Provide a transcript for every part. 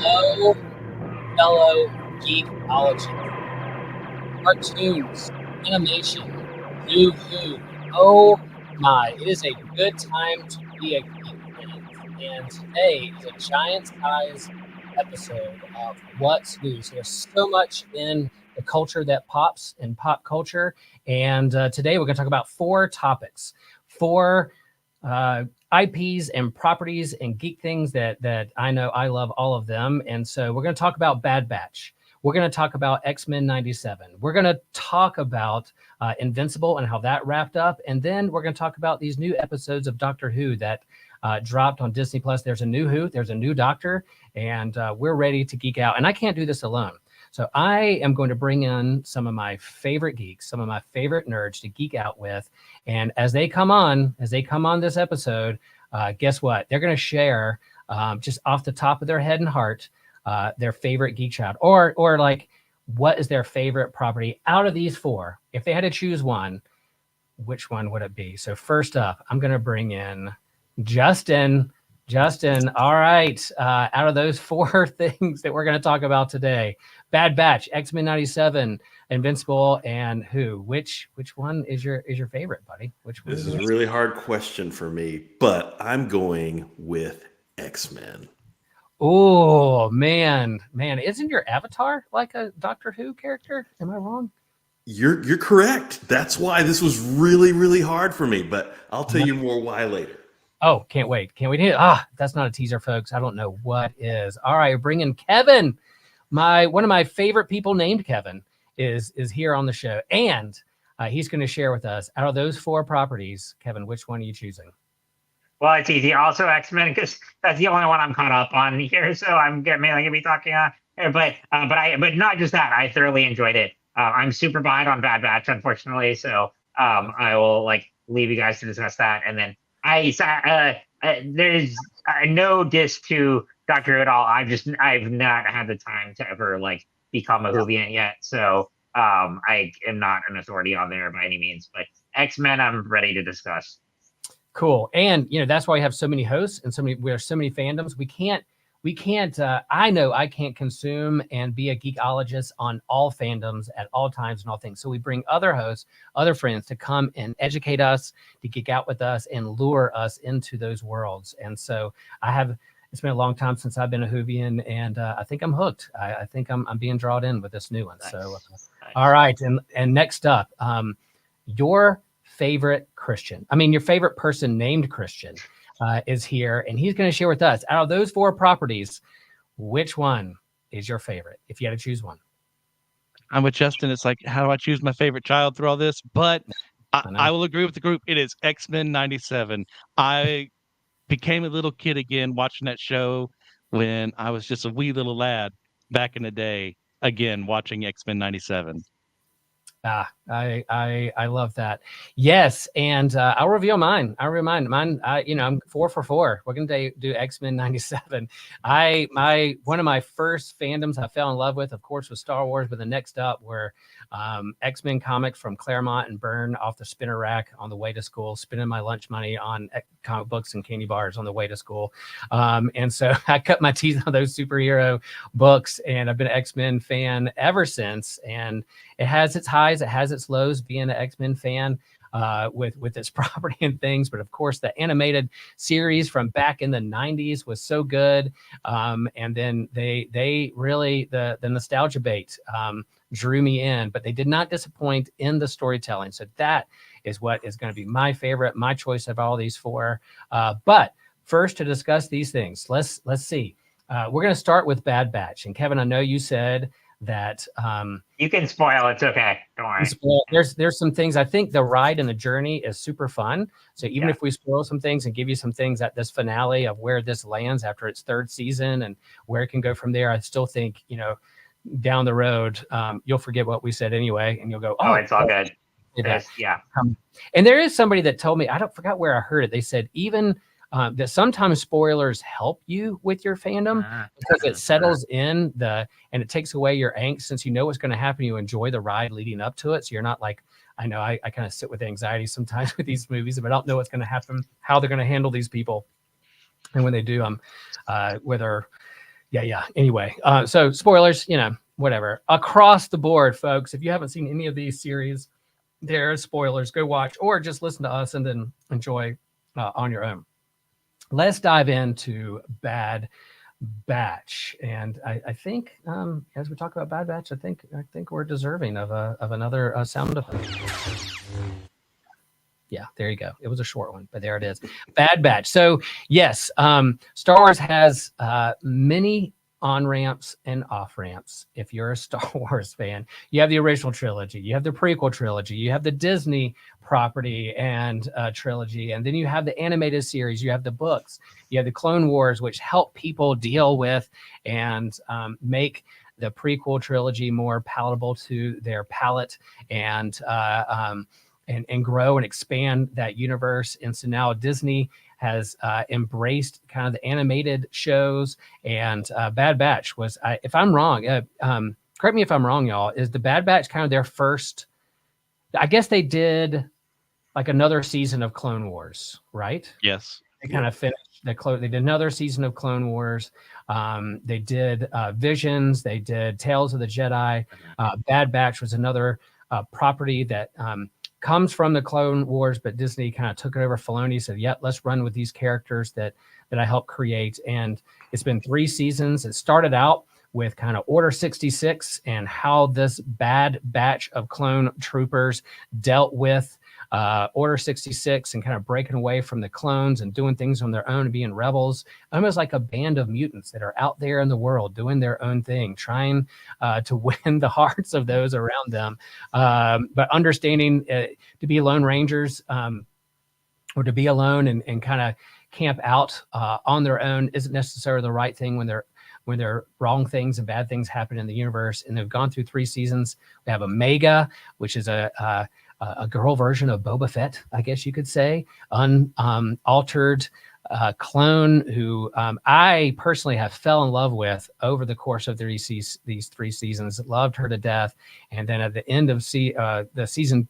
Hello, fellow geekologists. Cartoons, animation, new food. Oh my, it is a good time to be a geek, friends. And today is a giant size episode of What's New. So there's so much in the culture that pops in pop culture. And today we're going to talk about four topics, four IPs and properties and geek things that I know I love all of them. And so we're going to talk about Bad Batch. We're going to talk about X-Men 97. We're going to talk about Invincible and how that wrapped up. And then we're going to talk about these new episodes of Doctor Who that dropped on Disney Plus. There's a new Who, there's a new Doctor, and we're ready to geek out. And I can't do this alone. So I am going to bring in some of my favorite geeks, some of my favorite nerds to geek out with. And as they come on this episode, guess what? They're going to share just off the top of their head and heart their favorite geek child, or like what is their favorite property out of these four. If they had to choose one, which one would it be? So first up, I'm going to bring in Justin. All right. Out of those four things that we're going to talk about today, Bad Batch, X-Men 97, Invincible, and Who, which one is your favorite, buddy? Which one? This is a really hard question for me, but I'm going with X-Men. Oh man, isn't your avatar like a Doctor Who character? Am I wrong? You're correct. That's why this was really, really hard for me, but I'll tell you more why later. Oh, can't wait. That's not a teaser, folks. I don't know what is. All right, bring in Kevin. One of my favorite people named Kevin is here on the show, and he's going to share with us out of those four properties. Kevin, which one are you choosing? Well, it's easy. Also X-Men, because that's the only one I'm caught up on here. So I'm mainly gonna be talking but not just that. I thoroughly enjoyed it. I'm super behind on Bad Batch, unfortunately. So I will leave you guys to discuss that. And then there's no diss to Doctor Who at all. I've not had the time to ever become a Whovian yet. So I am not an authority on there by any means. But X-Men, I'm ready to discuss. Cool. And that's why we have so many hosts and we have so many fandoms. We can't I know I can't consume and be a geekologist on all fandoms at all times and all things. So we bring other hosts, other friends to come and educate us, to geek out with us and lure us into those worlds. And so it's been a long time since I've been a Whovian, and I think I'm hooked. I think I'm being drawn in with this new one. Nice. So nice. All right. And next up, your favorite your favorite person named Christian is here, and he's going to share with us out of those four properties, which one is your favorite if you had to choose one. I'm with Justin. It's like, how do I choose my favorite child through all this? But I will agree with the group. It is X-Men 97. I became a little kid again watching that show when I was just a wee little lad back in the day, again watching X-Men 97. I love that. Yes, and I'll reveal mine. Mine. I'm 4 for 4. We're gonna do X-Men 97. One of my first fandoms I fell in love with, of course, was Star Wars. But the next up were X-Men comics from Claremont and Byrne off the spinner rack on the way to school, spending my lunch money on comic books and candy bars on the way to school. And so I cut my teeth on those superhero books, and I've been an X-Men fan ever since. And it has its highs, it has its lows being an X-Men fan with its property and things. But of course, the animated series from back in the 90s was so good. And then they really, the nostalgia bait drew me in, but they did not disappoint in the storytelling. So that is what is going to be my favorite, my choice of all these four. But first, to discuss these things, let's see. We're going to start with Bad Batch. And Kevin, I know you said that you can spoil. It's okay. Don't worry. There's some things. I think the ride and the journey is super fun. So even if we spoil some things and give you some things at this finale of where this lands after its third season and where it can go from there, I still think down the road you'll forget what we said anyway, and you'll go, oh, it's all good. Yeah. And there is somebody that told me, I don't forgot where I heard it. They said even that sometimes spoilers help you with your fandom because it settles in and it takes away your angst. Since you know what's going to happen, you enjoy the ride leading up to it. So you're not like, I know I kind of sit with anxiety sometimes with these movies, but I don't know what's going to happen, how they're going to handle these people. And when they do, whether Yeah. Anyway, so spoilers, whatever. Across the board, folks, if you haven't seen any of these series, there are spoilers. Go watch or just listen to us and then enjoy on your own. Let's dive into Bad Batch, and I think as we talk about Bad Batch, I think we're deserving of another sound effect. Yeah, there you go. It was a short one, but there it is. Bad Batch. So yes, Star Wars has many on-ramps and off-ramps. If you're a Star Wars fan, you have the original trilogy, you have the prequel trilogy, you have the Disney property and trilogy, and then you have the animated series, you have the books, you have the Clone Wars, which help people deal with and make the prequel trilogy more palatable to their palate and grow and expand that universe. And so now Disney has embraced kind of the animated shows, and Bad Batch was, if I'm wrong, correct me if I'm wrong, y'all, is the Bad Batch kind of their first, I guess they did like another season of Clone Wars, right? Yes. They kind of finished they did another season of Clone Wars. They did Visions. They did Tales of the Jedi. Bad Batch was another property that comes from the Clone Wars, but Disney kind of took it over. Filoni said, "Yep, let's run with these characters that I helped create." And it's been 3 seasons. It started out with kind of Order 66 and how this Bad Batch of clone troopers dealt with Order 66 and kind of breaking away from the clones and doing things on their own and being rebels, almost like a band of mutants that are out there in the world doing their own thing, trying to win the hearts of those around them. But understanding to be Lone Rangers or to be alone and kind of camp out on their own isn't necessarily the right thing when they're wrong things and bad things happen in the universe. And they've gone through 3 seasons. We have Omega, which is a girl version of Boba Fett, I guess you could say, unaltered clone who I personally have fell in love with over the course of these 3 seasons. Loved her to death, and then at the end of the season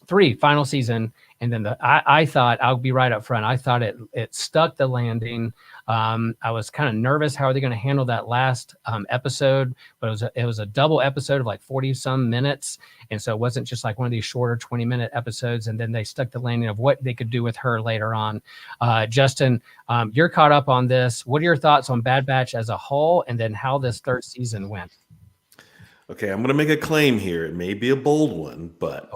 3, final season, and then I thought, I'll be right up front, I thought it stuck the landing. I was kind of nervous. How are they going to handle that last episode? But it was a double episode of like 40 some minutes. And so it wasn't just like one of these shorter 20-minute episodes. And then they stuck the landing of what they could do with her later on. Justin, you're caught up on this. What are your thoughts on Bad Batch as a whole? And then how this 3rd season went? Okay, I'm going to make a claim here. It may be a bold one, but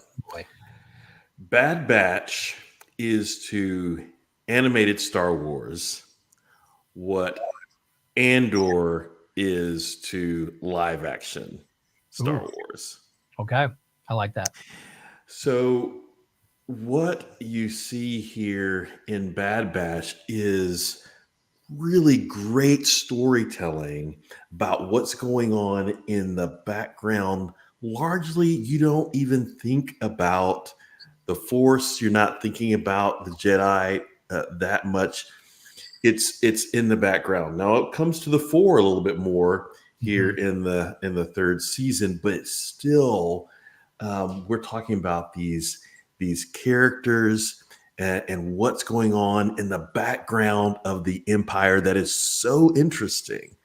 Bad Batch is to animated Star Wars what Andor is to live action Star Wars. Okay, I like that. So what you see here in Bad Batch is really great storytelling about what's going on in the background. Largely, you don't even think about the Force. You're not thinking about the Jedi that much. It's in the background. Now it comes to the fore a little bit more here in the 3rd season, but still, we're talking about these characters and what's going on in the background of the Empire that is so interesting.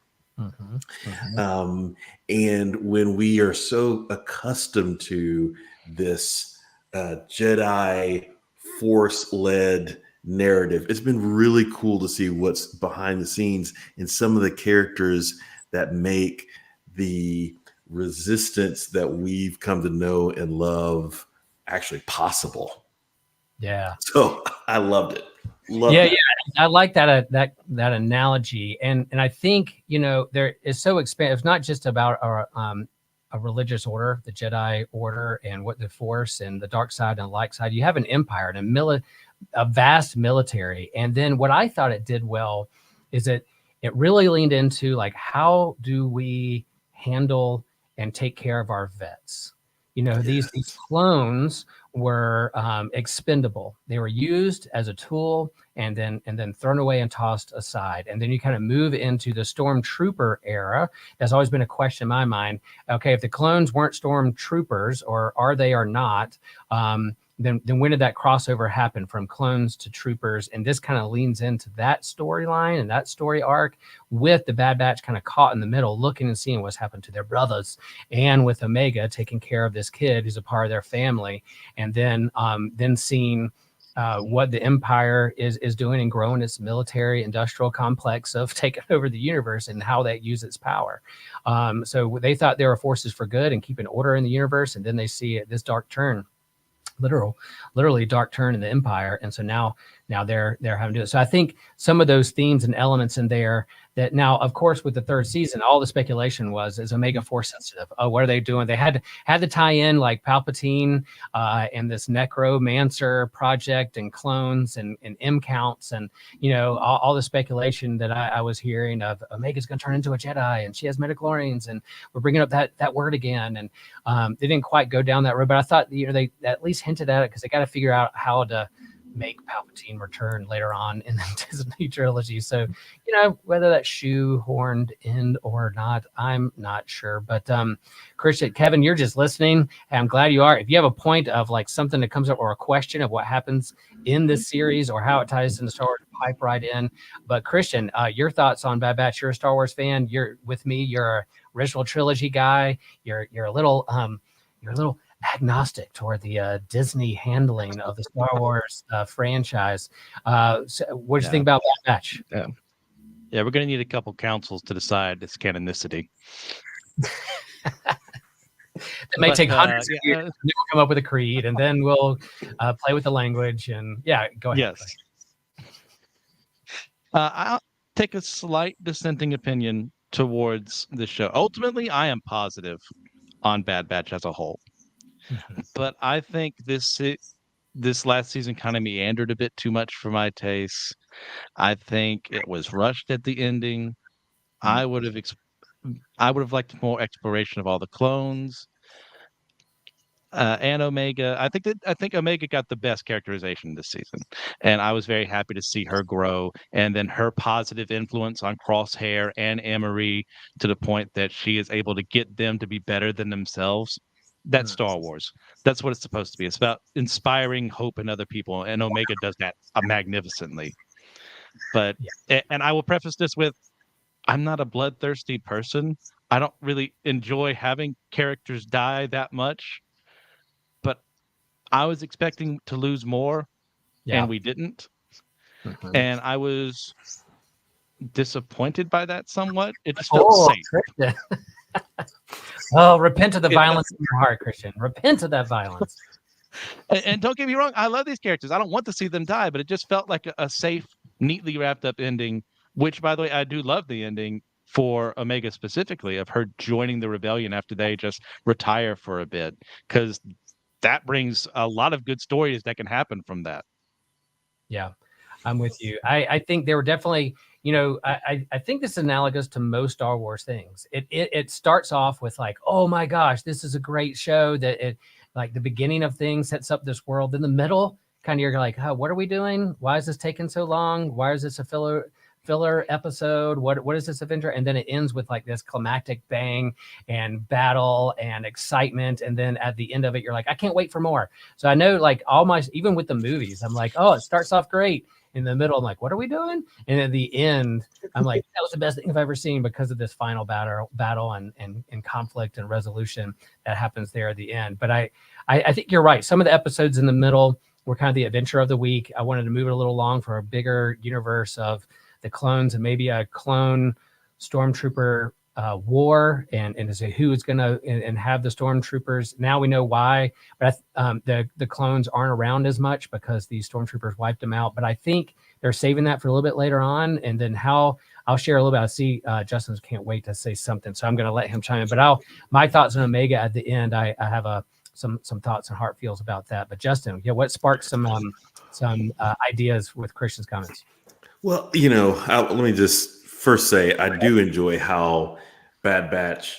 And when we are so accustomed to this Jedi Force-led narrative, it's been really cool to see what's behind the scenes in some of the characters that make the resistance that we've come to know and love actually possible. Yeah. So I loved it. Yeah. I like that analogy, and I think there is so expansive. It's not just about a religious order, the Jedi Order, and what the Force and the dark side and the light side. You have an empire and a vast military, and then what I thought it did well is it really leaned into like, how do we handle and take care of our vets? These clones were expendable. They were used as a tool and then thrown away and tossed aside. And then you kind of move into the stormtrooper era. That's always been a question in my mind. Okay, if the clones weren't stormtroopers, or are they or not, then when did that crossover happen from clones to troopers? And this kind of leans into that storyline and that story arc, with the Bad Batch kind of caught in the middle, looking and seeing what's happened to their brothers, and with Omega taking care of this kid who's a part of their family, and then seeing what the Empire is doing and growing its military industrial complex of taking over the universe and how they use its power. So they thought they were forces for good and keeping order in the universe, and then they see this dark turn, literally dark turn in the Empire, and so now they're having to do it. So I think some of those themes and elements in there that now, of course, with the third season, all the speculation was, is Omega Force sensitive? Oh, what are they doing? They had to tie in like Palpatine and this Necromancer project and clones and M counts, and all the speculation that I was hearing of Omega's going to turn into a Jedi and she has midichlorians, and we're bringing up that word again, and they didn't quite go down that road, but I thought they at least hinted at it, because they got to figure out how to make Palpatine return later on in the Disney trilogy. So, whether that's shoehorned in or not, I'm not sure. But Christian, Kevin, you're just listening. And I'm glad you are. If you have a point of like something that comes up, or a question of what happens in this series or how it ties into Star Wars, pipe right in. But Christian, your thoughts on Bad Batch? You're a Star Wars fan. You're with me. You're a original trilogy guy. You're a little agnostic toward the Disney handling of the Star Wars franchise. So what do you think about Bad Batch? Yeah, we're going to need a couple councils to decide its canonicity. It may take hundreds of years, and then we'll come up with a creed, and then we'll play with the language. And go ahead. Yes. I'll take a slight dissenting opinion towards the show. Ultimately, I am positive on Bad Batch as a whole. But I think this last season kind of meandered a bit too much for my taste. I think it was rushed at the ending. I would have liked more exploration of all the clones and Omega. I think Omega got the best characterization this season, and I was very happy to see her grow, and then her positive influence on Crosshair and Emery, to the point that she is able to get them to be better than themselves. That's Star Wars. That's what it's supposed to be. It's about inspiring hope in other people, and Omega does that magnificently. But and I will preface this with, I'm not a bloodthirsty person. I don't really enjoy having characters die that much. But I was expecting to lose more, and we didn't. And I was disappointed by that somewhat. It just felt safe. Oh, repent of the violence in your heart, Christian. Repent of that violence. And don't get me wrong, I love these characters. I don't want to see them die, but it just felt like a safe, neatly wrapped up ending, which, by the way, I do love the ending for Omega specifically, of her joining the rebellion after they just retire for a bit, because that brings a lot of good stories that can happen from that. Yeah, I'm with you. I think they were definitely, I think this is analogous to most Star Wars things. It starts off with like, oh my gosh, this is a great show, that it, like the beginning of things sets up this world. In the middle, kind of you're like, oh, what are we doing? Why is this taking so long? Why is this a filler episode? What is this adventure? And then it ends with like this climactic bang and battle and excitement, and then at the end of it you're like, I can't wait for more. So I know, like, even with the movies, I'm like, oh, it starts off great. In the middle, I'm like, what are we doing? And at the end, I'm like, that was the best thing I've ever seen, because of this final battle and conflict and resolution that happens there at the end. But I think you're right. Some of the episodes in the middle were kind of the adventure of the week. I wanted to move it a little long for a bigger universe of the clones, and maybe a clone stormtrooper war, and to say who is going to and have the stormtroopers. Now we know why, but the clones aren't around as much because these stormtroopers wiped them out. But I think they're saving that for a little bit later on, and then how I'll share a little bit. I see Justin can't wait to say something, so I'm going to let him chime in. But my thoughts on Omega at the end. I have some thoughts and heart feels about that. But Justin, what sparked some ideas with Christian's comments? Well, let me just first say, I do enjoy how Bad Batch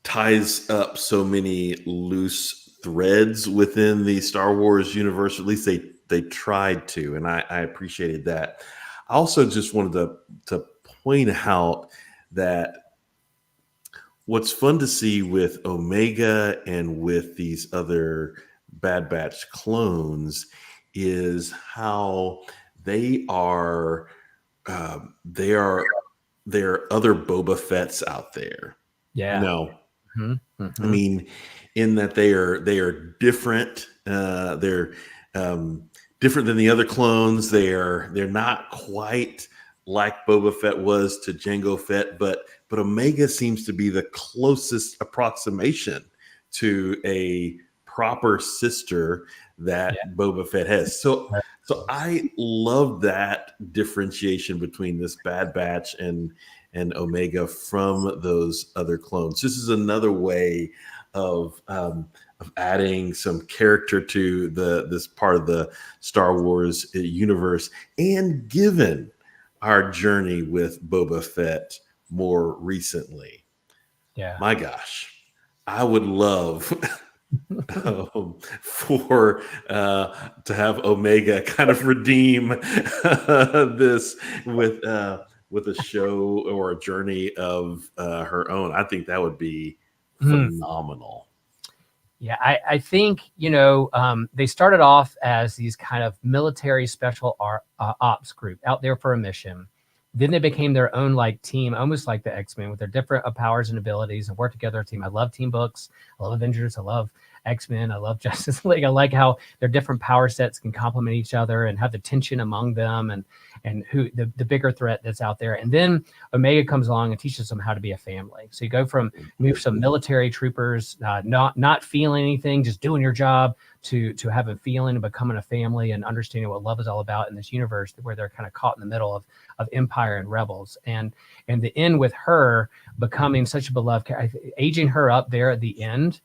ties up so many loose threads within the Star Wars universe. At least they tried to, and I appreciated that. I also just wanted to point out that what's fun to see with Omega and with these other Bad Batch clones is how they are. They are there are other Boba Fett's out there. Yeah. You know, Mm-hmm. I mean, in that they are different. They're different than the other clones. They're not quite like Boba Fett was to Jango Fett, but Omega seems to be the closest approximation to a proper sister that Boba Fett has. So I love that differentiation between this Bad Batch and Omega from those other clones. This is another way of adding some character to this part of the Star Wars universe, and given our journey with Boba Fett more recently. Yeah. My gosh, I would love for to have Omega kind of redeem this with a show or a journey of her own. I think that would be phenomenal. Yeah, I think, they started off as these kind of military special ops group out there for a mission. Then they became their own like team, almost like the X-Men, with their different powers and abilities, and work together as a team. I love team books. I love Avengers. I love X-Men. I love Justice League. I like how their different power sets can complement each other and have the tension among them, and who the bigger threat that's out there. And then Omega comes along and teaches them how to be a family. So you go from move some military troopers, not feeling anything, just doing your job, to have a feeling of becoming a family and understanding what love is all about in this universe, where they're kind of caught in the middle of Empire and Rebels. And the end with her becoming such a beloved character, aging her up there at the end.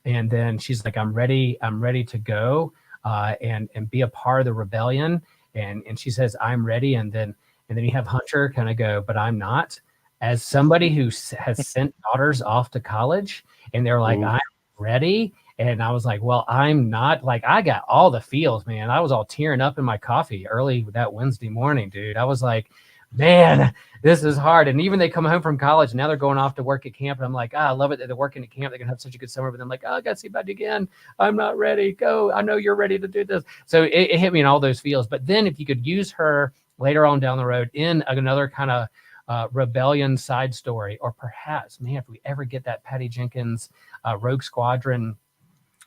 And then she's like, I'm ready to go and be a part of the rebellion. And she says, I'm ready. And then you have Hunter kind of go, but I'm not. As somebody who has sent daughters off to college, and they're like, I'm ready. And I was like, well, I'm not. Like, I got all the feels, man. I was all tearing up in my coffee early that Wednesday morning, dude. I was like, man, this is hard. And even they come home from college, and now they're going off to work at camp. And I'm like, I love it that they're working at camp. They're going to have such a good summer. But I'm like, I got to see about it again. I'm not ready. Go. I know you're ready to do this. So it hit me in all those feels. But then if you could use her later on down the road in another kind of rebellion side story, or perhaps, man, if we ever get that Patty Jenkins Rogue Squadron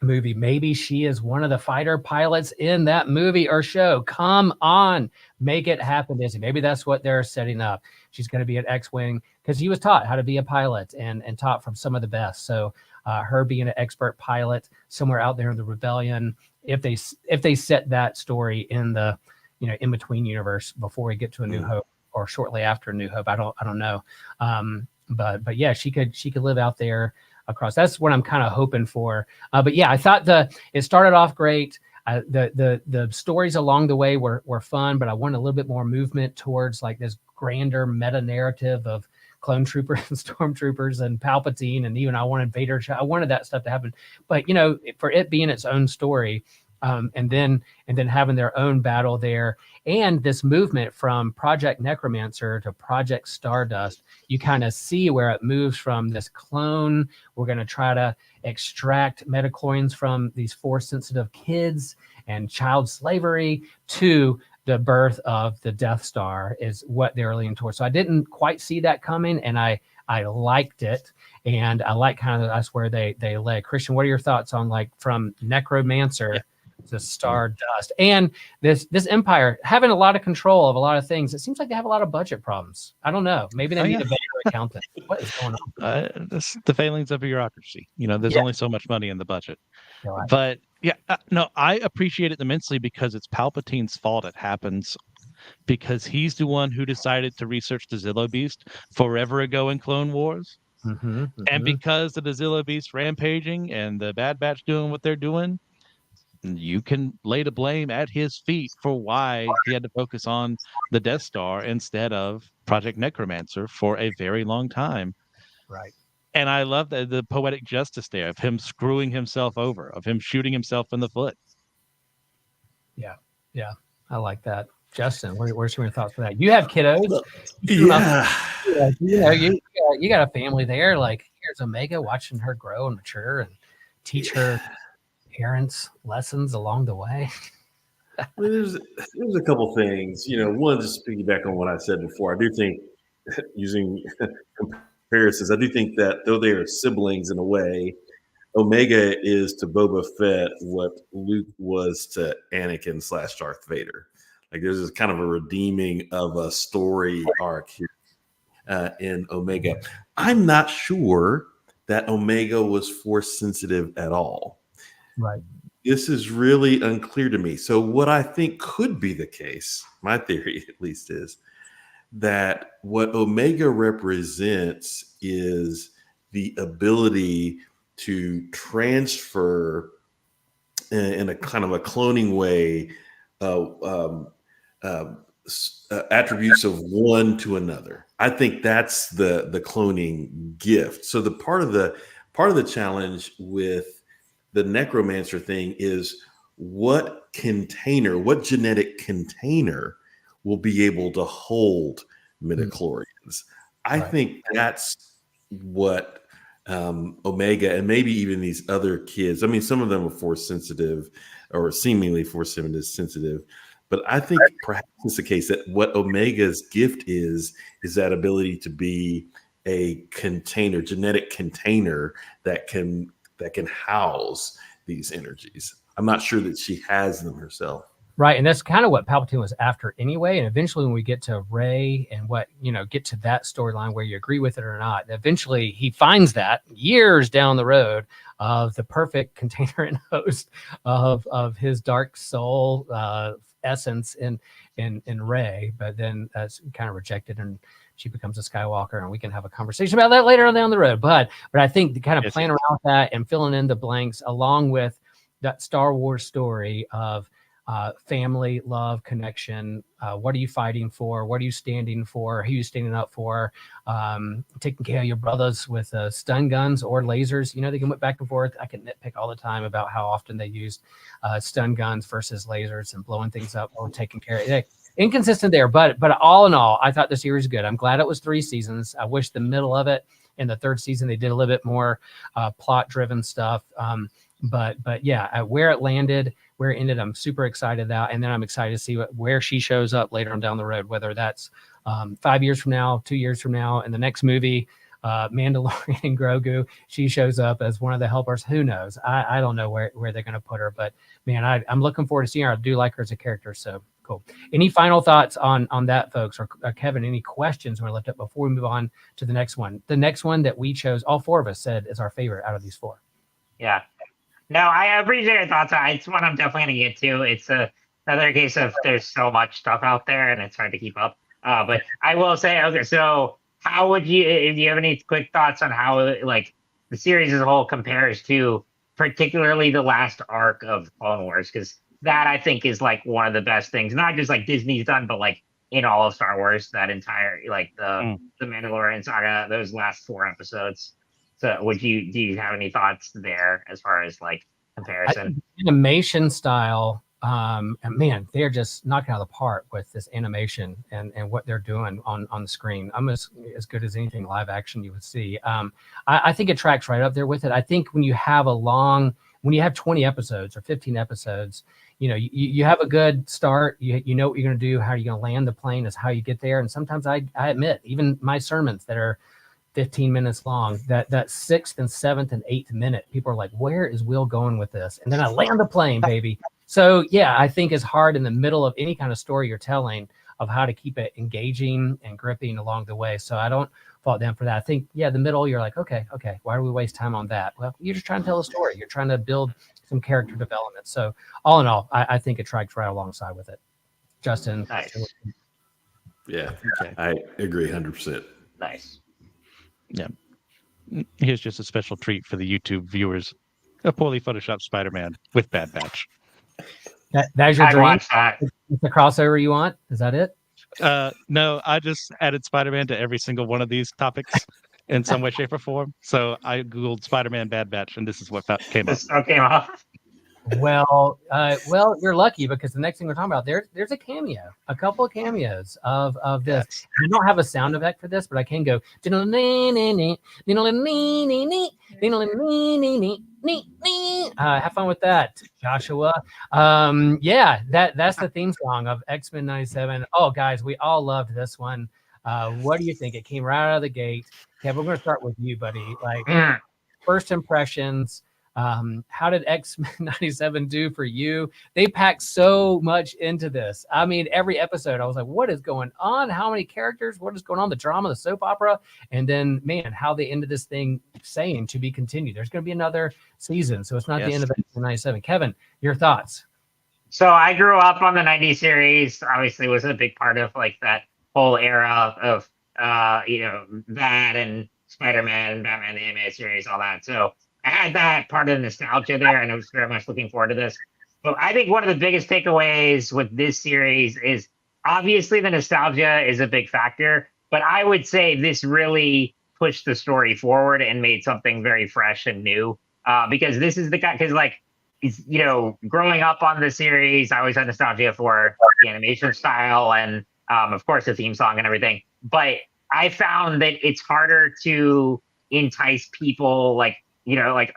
movie, maybe she is one of the fighter pilots in that movie or show. Come on, make it happen, Disney. Maybe that's what they're setting up. She's going to be an X-wing, because he was taught how to be a pilot and taught from some of the best. So her being an expert pilot somewhere out there in the rebellion, if they set that story in the in between universe before we get to A New Hope, or shortly after A New Hope, I don't know. But yeah, she could live out there across. That's what I'm kind of hoping for. But yeah, I thought it started off great. The stories along the way were fun, but I wanted a little bit more movement towards like this grander meta narrative of clone troopers and stormtroopers and Palpatine, and even I wanted Vader. I wanted that stuff to happen, but for it being its own story, and then having their own battle there, and this movement from Project Necromancer to Project Stardust, you kind of see where it moves from this clone. We're going to try to extract metachlorians from these Force-sensitive kids and child slavery, to the birth of the Death Star is what they're leaning towards. So I didn't quite see that coming, and I liked it, and I like kind of that's where they led. Christian, what are your thoughts on like from Necromancer to Stardust, and this Empire having a lot of control of a lot of things? It seems like they have a lot of budget problems. I don't know. Maybe they need a better accountant. What is going on? The failings of bureaucracy. There's only so much money in the budget. Right. But yeah, no, I appreciate it immensely, because it's Palpatine's fault it happens, because he's the one who decided to research the Zillo Beast forever ago in Clone Wars. And because of the Zillo Beast rampaging and the Bad Batch doing what they're doing, you can lay the blame at his feet for why he had to focus on the Death Star instead of Project Necromancer for a very long time. Right. And I love the poetic justice there of him screwing himself over, of him shooting himself in the foot. Yeah, I like that. Justin, where's your thoughts for that? You have kiddos. Yeah. You got a family there. Like, here's Omega, watching her grow and mature and teach her parents' lessons along the way? Well, there's a couple things. One, just to piggyback on what I said before. I do think using comparisons, I do think that though they are siblings in a way, Omega is to Boba Fett what Luke was to Anakin / Darth Vader. Like there's this kind of a redeeming of a story arc here in Omega. I'm not sure that Omega was force sensitive at all. Right. This is really unclear to me. So what I think could be the case, my theory at least, is that what Omega represents is the ability to transfer in a kind of a cloning way attributes of one to another. I think that's the cloning gift. So the part of the challenge with the necromancer thing is what genetic container will be able to hold midichlorians. I think that's what Omega and maybe even these other kids, I mean, some of them are force sensitive or seemingly force sensitive, but I think perhaps it's the case that what Omega's gift is that ability to be a container, genetic container that can house these energies. I'm not sure that she has them herself. Right. And that's kind of what Palpatine was after anyway. And eventually when we get to Rey and get to that storyline where you agree with it or not, eventually he finds that years down the road of the perfect container and host of his dark soul essence in Rey, but then that's kind of rejected and she becomes a Skywalker, and we can have a conversation about that later on down the road. But I think the kind of playing around with that and filling in the blanks along with that Star Wars story of family, love, connection. What are you fighting for? What are you standing for? Who are you standing up for? Taking care of your brothers with stun guns or lasers. They can whip back and forth. I can nitpick all the time about how often they used stun guns versus lasers and blowing things up or taking care of it. Inconsistent there, but all in all, I thought the series was good. I'm glad it was 3 seasons. I wish the middle of it in the 3rd season they did a little bit more plot-driven stuff. But yeah, where it landed, where it ended, I'm super excited about, and then I'm excited to see where she shows up later on down the road, whether that's 5 years from now, 2 years from now, in the next movie, Mandalorian and Grogu, she shows up as one of the helpers. Who knows? I don't know where they're going to put her, but man, I'm looking forward to seeing her. I do like her as a character, so cool. Any final thoughts on that, folks, or Kevin? Any questions we left up before we move on to the next one? The next one that we chose, all 4 of us said is our favorite out of these 4. Yeah. No, I appreciate your thoughts. It's one I'm definitely going to get to. It's another case of there's so much stuff out there and it's hard to keep up. But I will say, okay, so how would you, if you have any quick thoughts on how like the series as a whole compares to particularly the last arc of Clone Wars? Because that I think is like one of the best things, not just like Disney's done, but like in all of Star Wars, that entire like the Mandalorian saga, those last 4 episodes. So do you have any thoughts there as far as like comparison? Animation style, and man, they're just knocking out of the park with this animation and what they're doing on the screen. Almost as good as anything live action you would see. I think it tracks right up there with it. I think when you have 20 episodes or 15 episodes, you have a good start. You know what you're going to do, how you're going to land the plane is how you get there. And sometimes I admit, even my sermons that are 15 minutes long, that 6th and 7th and 8th minute, people are like, where is Will going with this? And then I land the plane, baby. So yeah, I think it's hard in the middle of any kind of story you're telling of how to keep it engaging and gripping along the way. So I don't fault them for that. I think, yeah, the middle, you're like, okay, why do we waste time on that? Well, you're just trying to tell a story. You're trying to build some character development. So all in all, I think it tracks right alongside with it. Justin. Nice. Yeah, okay. I agree 100%. Nice. Yeah. Here's just a special treat for the YouTube viewers. A poorly photoshopped Spider-Man with Bad Batch. That's your dream? Watch that. It's the crossover you want? Is that it? No, I just added Spider-Man to every single one of these topics in some way, shape, or form. So I Googled Spider-Man Bad Batch, and this is what came up. Okay, Well, you're lucky because the next thing we're talking about, there's a cameo, a couple of cameos of this. Yes. I don't have a sound effect for this, but I can go. Have fun with that, Joshua. Yeah, that's the theme song of X-Men 97. Oh, guys, we all loved this one. What do you think? It came right out of the gate. Kevin, we're going to start with you, buddy. Like, first impressions. How did X-Men 97 do for you? They packed so much into this. I mean, every episode, I was like, what is going on? How many characters? What is going on? The drama, the soap opera. And then, man, how they ended this thing saying to be continued. There's going to be another season. So it's not the end of X-Men 97. Kevin, your thoughts? So I grew up on the 90s series, obviously was a big part of like that whole era of, that and Spider-Man, Batman, the animated series, all that. So I had that part of the nostalgia there, and I was very much looking forward to this. But I think one of the biggest takeaways with this series is obviously the nostalgia is a big factor, but I would say this really pushed the story forward and made something very fresh and new. Because this is the guy, because like, growing up on the series, I always had nostalgia for the animation style and, of course, the theme song and everything. But I found that it's harder to entice people like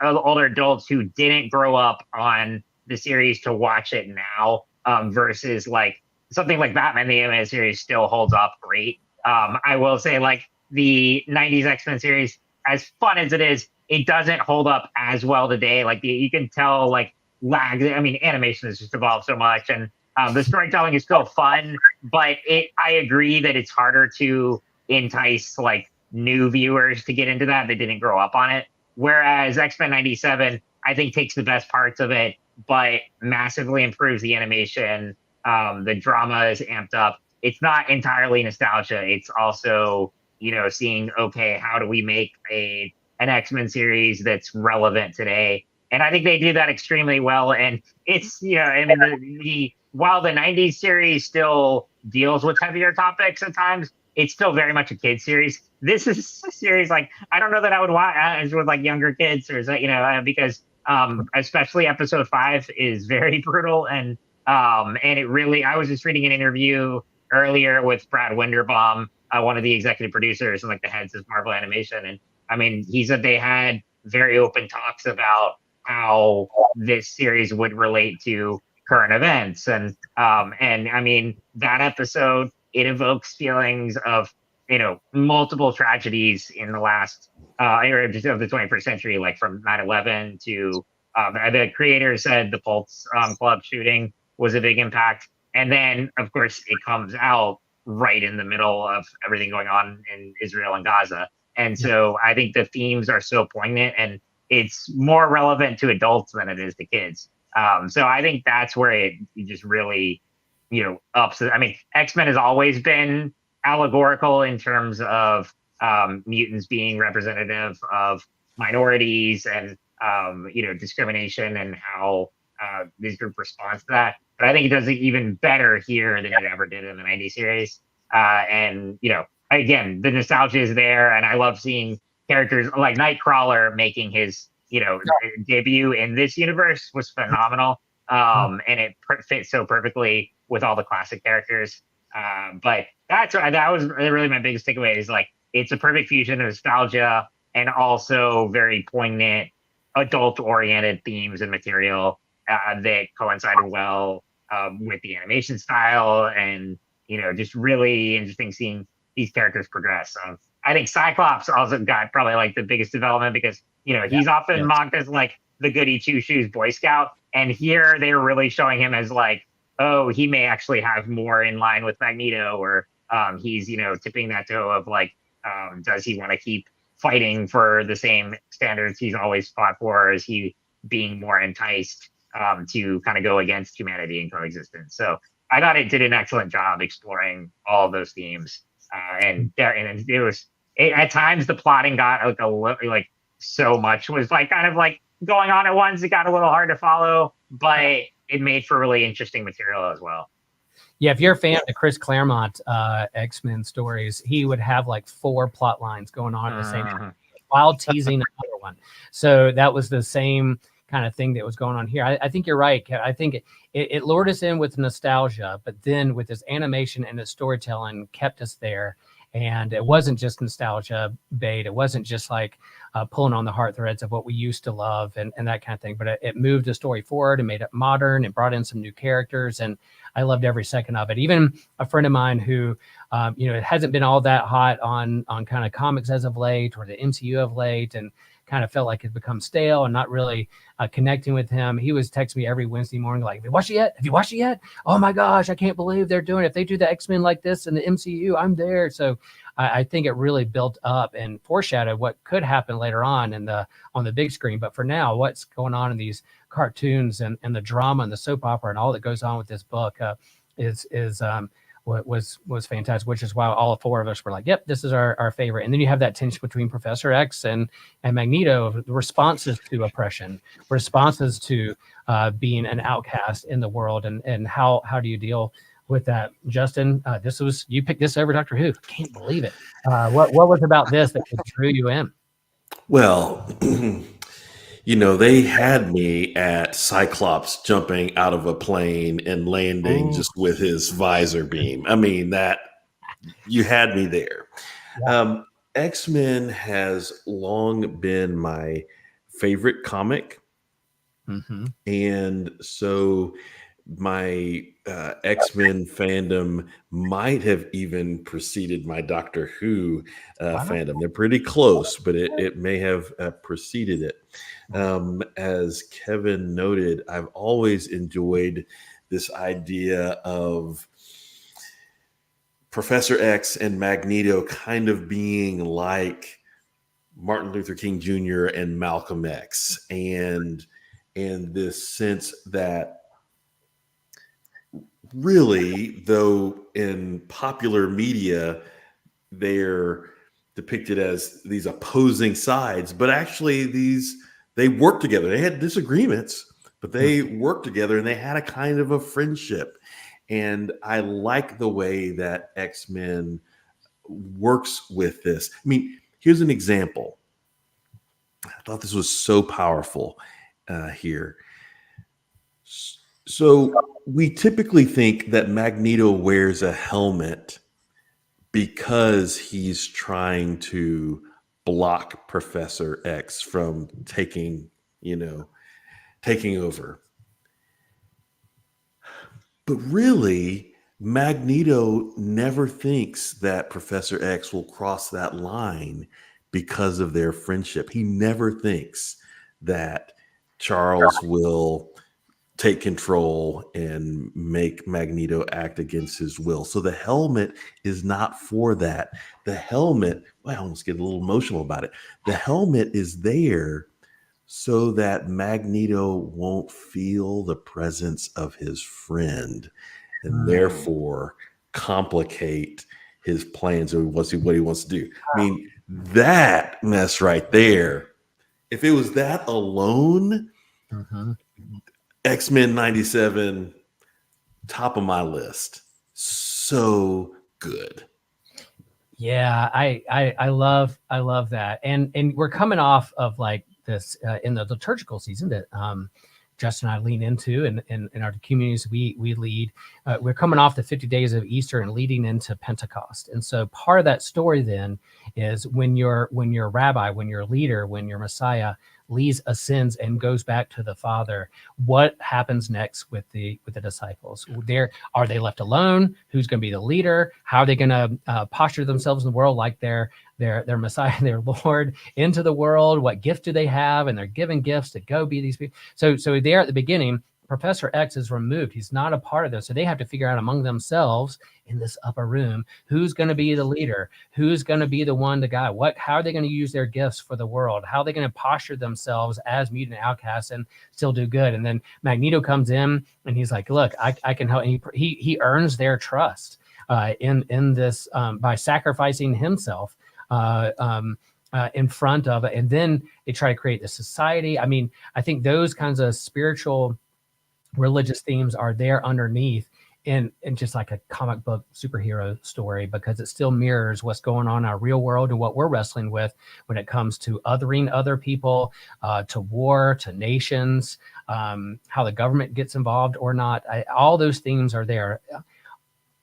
older adults who didn't grow up on the series to watch it now, versus like something like Batman the Animated Series still holds up great. I will say like the 90s X-Men series, as fun as it is, it doesn't hold up as well today. Like you can tell like lag. I mean, animation has just evolved so much, and the storytelling is still fun, but I agree that it's harder to entice like new viewers to get into that didn't grow up on it. Whereas X-Men 97, I think, takes the best parts of it, but massively improves the animation. The drama is amped up. It's not entirely nostalgia. It's also, seeing, okay, how do we make an X-Men series that's relevant today? And I think they do that extremely well. And it's, while the 90s series still deals with heavier topics at times, it's still very much a kid series. This is a series like I don't know that I would watch with like younger kids, or because especially episode 5 is very brutal, and it really. I was just reading an interview earlier with Brad Winderbaum, one of the executive producers and like the heads of Marvel Animation, and I mean he said they had very open talks about how this series would relate to current events, and I mean that episode. It evokes feelings of, multiple tragedies in the last era of the 21st century, like from 9/11 to the creator said the Pulse Club shooting was a big impact. And then, of course, it comes out right in the middle of everything going on in Israel and Gaza. And so I think the themes are so poignant, and it's more relevant to adults than it is to kids. So I think that's where it just really ups. I mean, X-Men has always been allegorical in terms of mutants being representative of minorities and discrimination, and how this group responds to that. But I think it does it even better here than it ever did in the 90s series. And again, the nostalgia is there, and I love seeing characters like Nightcrawler making his debut in this universe was phenomenal. And it fits so perfectly with all the classic characters. But that was really my biggest takeaway, is like it's a perfect fusion of nostalgia and also very poignant adult-oriented themes and material that coincided well with the animation style, and just really interesting seeing these characters progress. I think Cyclops also got probably like the biggest development, because he's often mocked as like the goody two shoes Boy Scout, and here they were really showing him as like, oh, he may actually have more in line with Magneto, or he's tipping that toe of like, does he want to keep fighting for the same standards he's always fought for, or is he being more enticed to kind of go against humanity and coexistence? So I thought it did an excellent job exploring all of those themes, and it was at times the plotting got like a little like so much was like kind of like going on at once. It got a little hard to follow, but it made for really interesting material as well. Yeah, if you're a fan of the Chris Claremont X-Men stories, he would have like 4 plot lines going on at the same time while teasing another one. So that was the same kind of thing that was going on here. I think you're right. I think it lured us in with nostalgia, but then with this animation and the storytelling kept us there. And it wasn't just nostalgia bait. It wasn't just like pulling on the heartthreads of what we used to love and that kind of thing. But it moved the story forward and made it modern and brought in some new characters. And I loved every second of it. Even a friend of mine who, it hasn't been all that hot on kind of comics as of late, or the MCU of late, and kind of felt like it become stale and not really connecting with him. He was texting me every Wednesday morning, like, have you watched it yet? Have you watched it yet? Oh my gosh, I can't believe they're doing it. If they do the X-Men like this in the MCU, I'm there. So I think it really built up and foreshadowed what could happen later on on the big screen. But for now, what's going on in these cartoons and the drama and the soap opera and all that goes on with this book was fantastic, which is why all four of us were like, yep, this is our favorite. And then you have that tension between Professor X and Magneto, the responses to oppression, responses to being an outcast in the world, and how do you deal with that? Justin, you picked this over Doctor Who. I can't believe it. What was about this that drew you in? Well, they had me at Cyclops jumping out of a plane and landing just with his visor beam. I mean, that you had me there. Yeah. X-Men has long been my favorite comic. Mm-hmm. And so my X-Men fandom might have even preceded my Doctor Who fandom. They're pretty close, but it may have preceded it. As Kevin noted, I've always enjoyed this idea of Professor X and Magneto kind of being like Martin Luther King Jr. and Malcolm X, and this sense that really, though in popular media, they're depicted as these opposing sides, but actually they worked together. They had disagreements, but they worked together and they had a kind of a friendship. And I like the way that X-Men works with this. I mean, here's an example. I thought this was so powerful here. So we typically think that Magneto wears a helmet because he's trying to block Professor X from taking over. But really, Magneto never thinks that Professor X will cross that line because of their friendship. He never thinks that Charles will take control and make Magneto act against his will. So the helmet is not for that. The helmet, I almost get a little emotional about it. The helmet is there so that Magneto won't feel the presence of his friend and therefore complicate his plans or what he wants to do. I mean, that mess right there, if it was that alone, X-Men 97, top of my list. So good. Yeah, I love that. And we're coming off of like this in the liturgical season that Justin and I lean into, and in our communities we lead. We're coming off the 50 days of Easter and leading into Pentecost. And so part of that story then is when your rabbi, when your leader, when your Messiah ascends and goes back to the Father, what happens next with the disciples? Are they left alone? Who's going to be the leader? How are they going to posture themselves in the world like their Messiah, their Lord, into the world? What gift do they have? And they're given gifts to go be these people. So there at the beginning, Professor X is removed. He's not a part of this. So they have to figure out among themselves in this upper room, who's going to be the leader? Who's going to be the one to guide? How are they going to use their gifts for the world? How are they going to posture themselves as mutant outcasts and still do good? And then Magneto comes in and he's like, look, I can help. And he earns their trust in this by sacrificing himself in front of it. And then they try to create the society. I mean, I think those kinds of spiritual religious themes are there underneath in just like a comic book superhero story, because it still mirrors what's going on in our real world and what we're wrestling with when it comes to othering other people, to war, to nations, how the government gets involved or not. All those themes are there,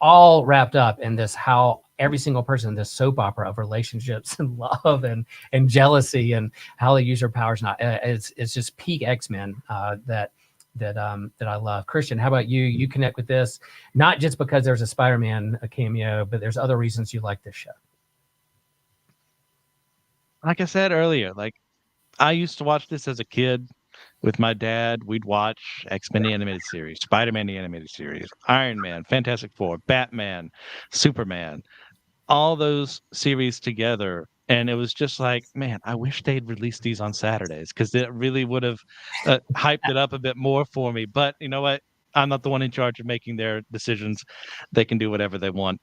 all wrapped up in this, how every single person in this soap opera of relationships and love and jealousy and how they use their powers. Not it's just peak X-Men that I love. Christian, how about you? You connect with this not just because there's a Spider-Man cameo, but there's other reasons you like this show. Like I said earlier, like I used to watch this as a kid with my dad. We'd watch X-Men the animated series, Spider-Man the animated series, Iron Man, Fantastic Four, Batman, Superman, all those series together. And it was just like, man, I wish they'd release these on Saturdays because it really would have hyped it up a bit more for me. But you know what? I'm not the one in charge of making their decisions. They can do whatever they want.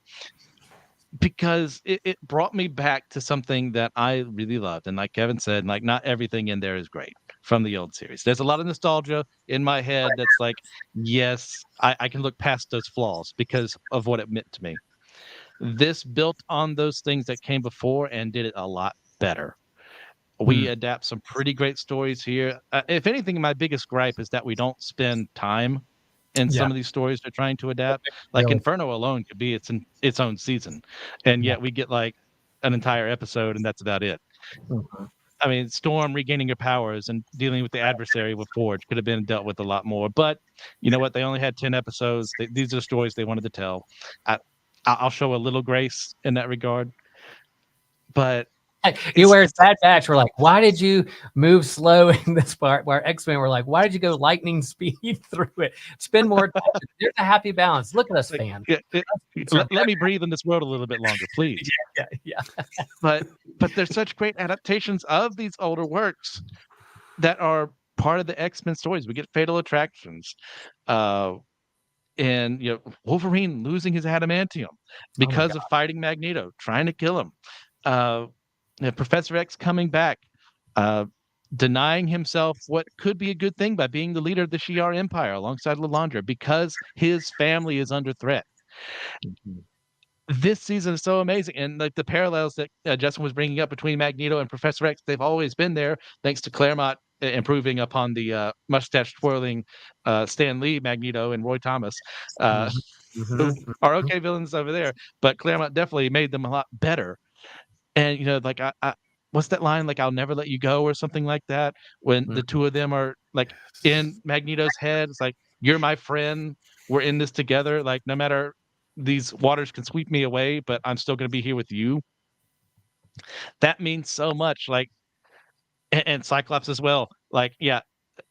Because it brought me back to something that I really loved. And like Kevin said, like not everything in there is great from the old series. There's a lot of nostalgia in my head that's like, yes, I can look past those flaws because of what it meant to me. This built on those things that came before and did it a lot better. We adapt some pretty great stories here. If anything, my biggest gripe is that we don't spend time in some of these stories they're trying to adapt. Like Really? Inferno alone could be its own season, and Yeah. yet we get like an entire episode, and that's about it. Mhm. I mean, Storm regaining her powers and dealing with the adversary with Forge could have been dealt with a lot more. But you know what? They only had 10 episodes. These are stories they wanted to tell. I'll show a little grace in that regard. But You where it's Bad Batch, we're like, why did you move slow in this part? Where X-Men were like, why did you go lightning speed through it? Spend more time. There's a happy balance. Look at us, fans. let me breathe in this world a little bit longer, please. Yeah. But there's such great adaptations of these older works that are part of the X-Men stories. We get Fatal Attractions, and Wolverine losing his adamantium because of fighting Magneto, trying to kill him. Professor X coming back, denying himself what could be a good thing by being the leader of the Shi'ar Empire alongside Lilandra because his family is under threat. This season is so amazing, and like the parallels that Justin was bringing up between Magneto and Professor X, they've always been there, thanks to Claremont improving upon the mustache twirling Stan Lee Magneto and Roy Thomas, who are okay villains over there, but Claremont definitely made them a lot better. And like I what's that line? Like, "I'll never let you go," or something like that. When the two of them are like in Magneto's head, it's like, "You're my friend. We're in this together. Like, no matter these waters can sweep me away, but I'm still going to be here with you." That means so much. Like, and Cyclops as well. Like, yeah,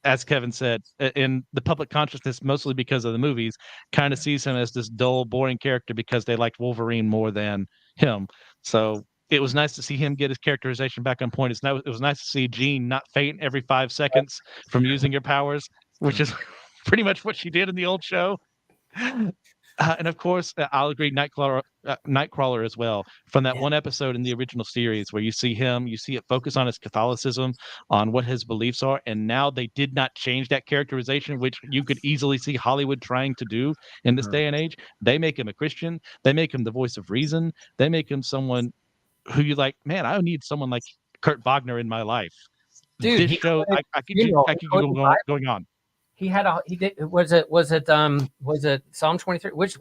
as Kevin said, in the public consciousness, mostly because of the movies, kind of sees him as this dull, boring character because they liked Wolverine more than him. So it was nice to see him get his characterization back on point. It was nice to see Jean not faint every 5 seconds from using her powers, which is pretty much what she did in the old show. And of course, I'll agree, Nightcrawler as well. From that one episode in the original series where you see it focus on his Catholicism, on what his beliefs are, and now they did not change that characterization, which you could easily see Hollywood trying to do in this day and age. They make him a Christian. They make him the voice of reason. They make him someone who you like. Man, I need someone like Kurt Wagner in my life. Dude, this show, I could go going on. He did. Was it Psalm 23? Which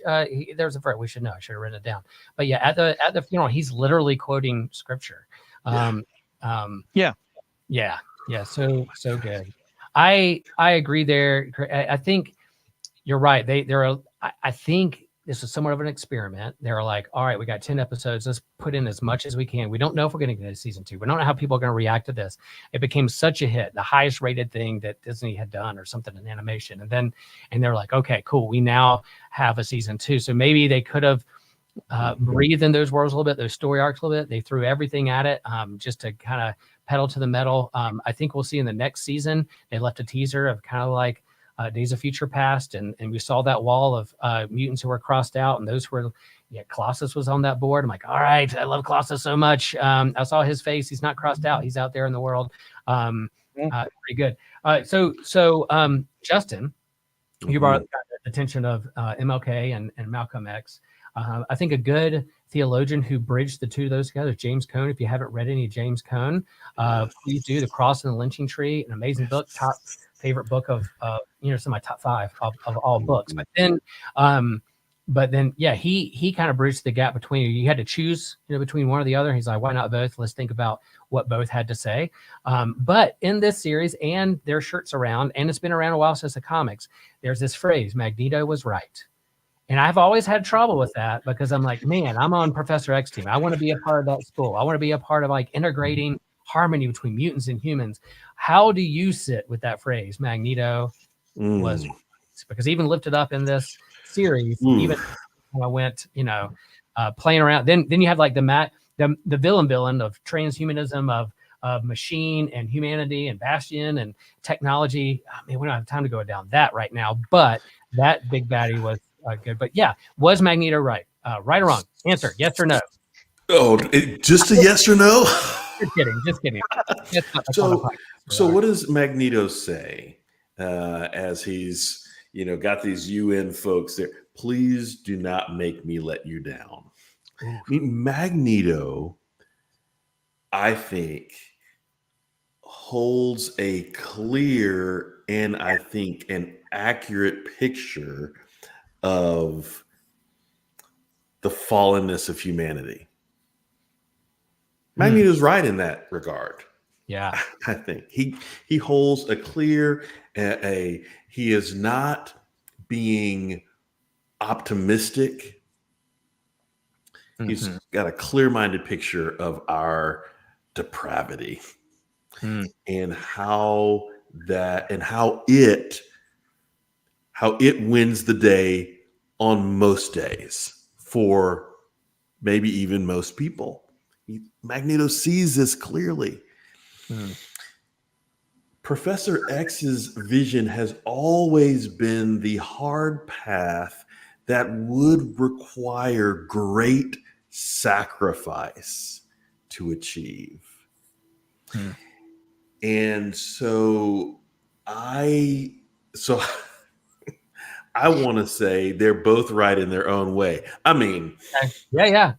there's a verse we should know. I should have written it down. But yeah, at the funeral, he's literally quoting scripture. Yeah. So good. I agree there. I think you're right. I think this is somewhat of an experiment. They were like, all right, we got 10 episodes. Let's put in as much as we can. We don't know if we're going to get a season 2. We don't know how people are going to react to this. It became such a hit, the highest rated thing that Disney had done or something in animation. And they're like, okay, cool. We now have a season 2. So maybe they could have breathed in those worlds a little bit, those story arcs a little bit. They threw everything at it just to kind of pedal to the metal. I think we'll see in the next season, they left a teaser of kind of like, Days of Future Past, and we saw that wall of mutants who were crossed out, and those were, Colossus was on that board. I'm like, all right, I love Colossus so much. I saw his face; he's not crossed out; he's out there in the world. Pretty good. So Justin, you brought up the attention of MLK and Malcolm X. I think a good theologian who bridged the two of those together is James Cone. If you haven't read any James Cone, please do. The Cross and the Lynching Tree, an amazing book, top favorite book of some of my top 5 of all books. But then but then yeah, he kind of bridged the gap between you. You had to choose, between one or the other. He's like, why not both? Let's think about what both had to say. But in this series, and their shirts around, and it's been around a while since the comics, there's this phrase, Magneto was right. And I've always had trouble with that because I'm like, man, I'm on Professor X team. I want to be a part of that school. I want to be a part of like integrating harmony between mutants and humans. How do you sit with that phrase? Magneto was right? Because even lifted up in this series, even when I went, playing around. Then you have like the villain of transhumanism of machine and humanity and Bastion and technology. I mean, we don't have time to go down that right now, but that big baddie was good. But yeah, was Magneto right? Right or wrong? Answer, yes or no. Oh, just a yes or no? Just kidding. So what does Magneto say as he's got these UN folks there? Please do not make me let you down. I mean, Magneto, I think, holds a clear and I think an accurate picture of the fallenness of humanity. Magneto's right in that regard. Yeah, I think he holds a clear he is not being optimistic. He's got a clear-minded picture of our depravity and how it wins the day on most days for maybe even most people. Magneto sees this clearly. Professor X's vision has always been the hard path that would require great sacrifice to achieve. And so I want to say they're both right in their own way. I mean, yeah.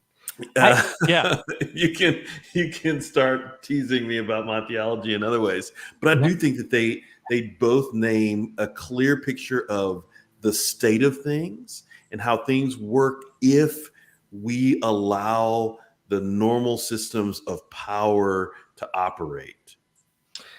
You can start teasing me about my theology in other ways, but I do think that they both name a clear picture of the state of things and how things work if we allow the normal systems of power to operate.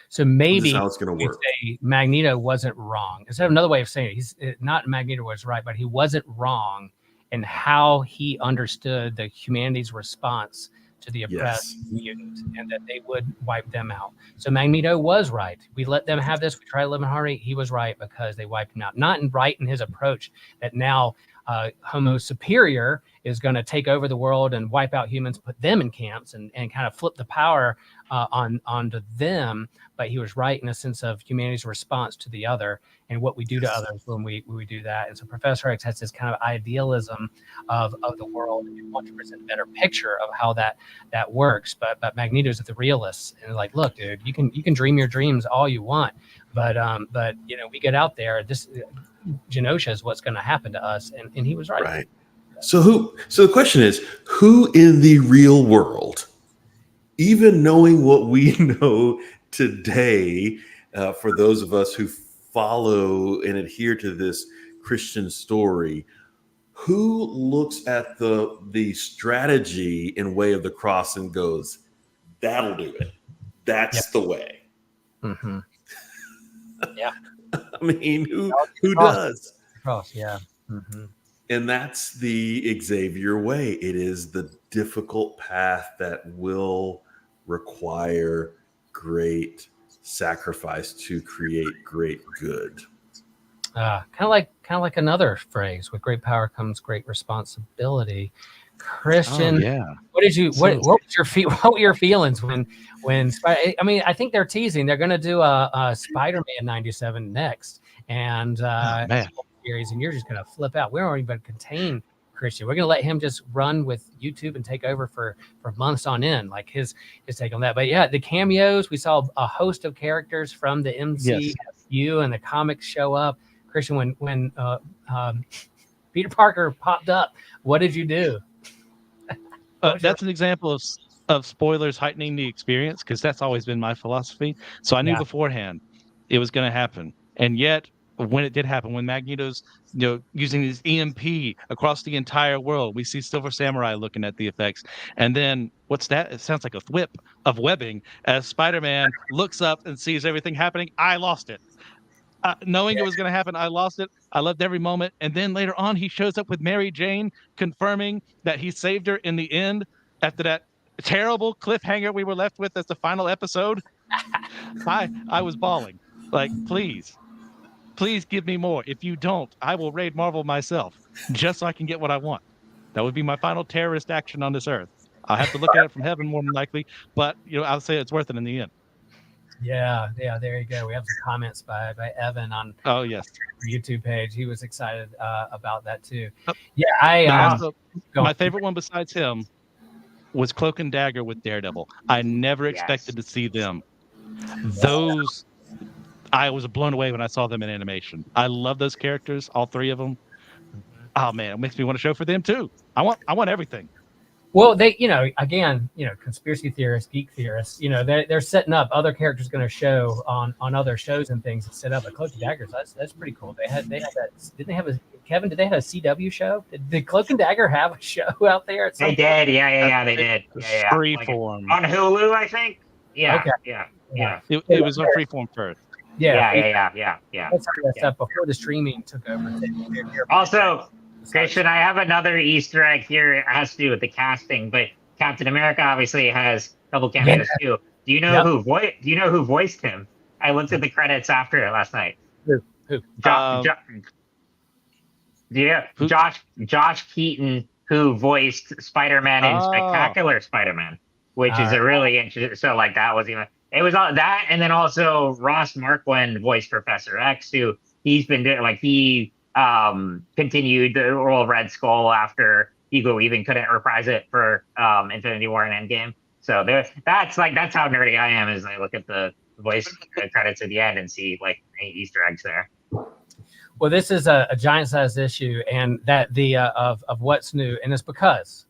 So maybe how it's going to work. Magneto wasn't wrong. Instead of another way of saying it, he's not Magneto was right, but he wasn't wrong in how he understood the humanity's response to the oppressed mutant and that they would wipe them out. So Magneto was right. We let them have this. We try to live in harmony. He was right because they wiped him out. Not right in his approach that now Homo Superior is going to take over the world and wipe out humans, put them in camps and kind of flip the power onto them. But he was right in a sense of humanity's response to the other and what we do to others when we do that. And so Professor X has this kind of idealism of the world and want to present a better picture of how that works. But Magneto's the realist and like, look, dude, you can dream your dreams all you want, but we get out there. This Genosha is what's going to happen to us, and he was right. Right. So the question is, who in the real world, even knowing what we know today, for those of us who follow and adhere to this Christian story, who looks at the strategy in Way of the Cross and goes, that'll do it. That's the way. Mm-hmm. Yeah. I mean, who does? Cross, yeah. Mm-hmm. And that's the Xavier way. It is the difficult path that will require great sacrifice to create great good. Kind of like another phrase: with great power comes great responsibility. Christian, what were your feelings when I mean, I think they're teasing. They're going to do a Spider-Man 97 next, and series, and you're just going to flip out. We don't even contain Christian. We're going to let him just run with YouTube and take over for months on end, like his take on that. But yeah, the cameos, we saw a host of characters from the MCU and the comics show up. Christian, when Peter Parker popped up, what did you do? That's an example of spoilers heightening the experience, because that's always been my philosophy. So I knew beforehand it was going to happen, and yet when it did happen, when Magneto's using his EMP across the entire world, we see Silver Samurai looking at the effects, and then what's that? It sounds like a whip of webbing as Spider-Man looks up and sees everything happening. I lost it. Knowing it was going to happen, I lost it. I loved every moment. And then later on, he shows up with Mary Jane, confirming that he saved her in the end after that terrible cliffhanger we were left with as the final episode. I was bawling. Like, please give me more. If you don't, I will raid Marvel myself just so I can get what I want. That would be my final terrorist action on this earth. I'll have to look at it from heaven more than likely, but I'll say it's worth it in the end. Yeah, there you go. We have some comments by Evan on Oh yes, our YouTube page. He was excited about that too. Oh, Yeah, also, my favorite one besides him was Cloak and Dagger with Daredevil. I never expected to see them. Those, I was blown away when I saw them in animation. I love those characters, all three of them. Oh man, it makes me want to show for them too. I want everything. Well, they, again, conspiracy theorists, geek theorists, they're setting up other characters going to show on other shows and things to set up. But Cloak and Daggers, that's pretty cool. They had that. Didn't they have a Kevin? Did they have a CW show? Did Cloak and Dagger have a show out there? They did. Yeah, they did. Yeah. Freeform on Hulu, I think. Yeah. Okay. Yeah. It was on Freeform first. Yeah. That's stuff before the streaming took over. Also, Christian, I have another Easter egg here. It has to do with the casting, but Captain America obviously has double cameos too. Do you know who voiced him? I looked at the credits after it last night. Who? Josh Keaton, who voiced Spider-Man in Spectacular Spider-Man, which is a really interesting. So that was it was all that, and then also Ross Marquand voiced Professor X, who he's been doing he continued the role of Red Skull after Hugo even couldn't reprise it for Infinity War and Endgame. So that's how nerdy I am, is I look at the voice credits at the end and see Easter eggs there. Well, this is a giant-sized issue, and that of what's new, and it's because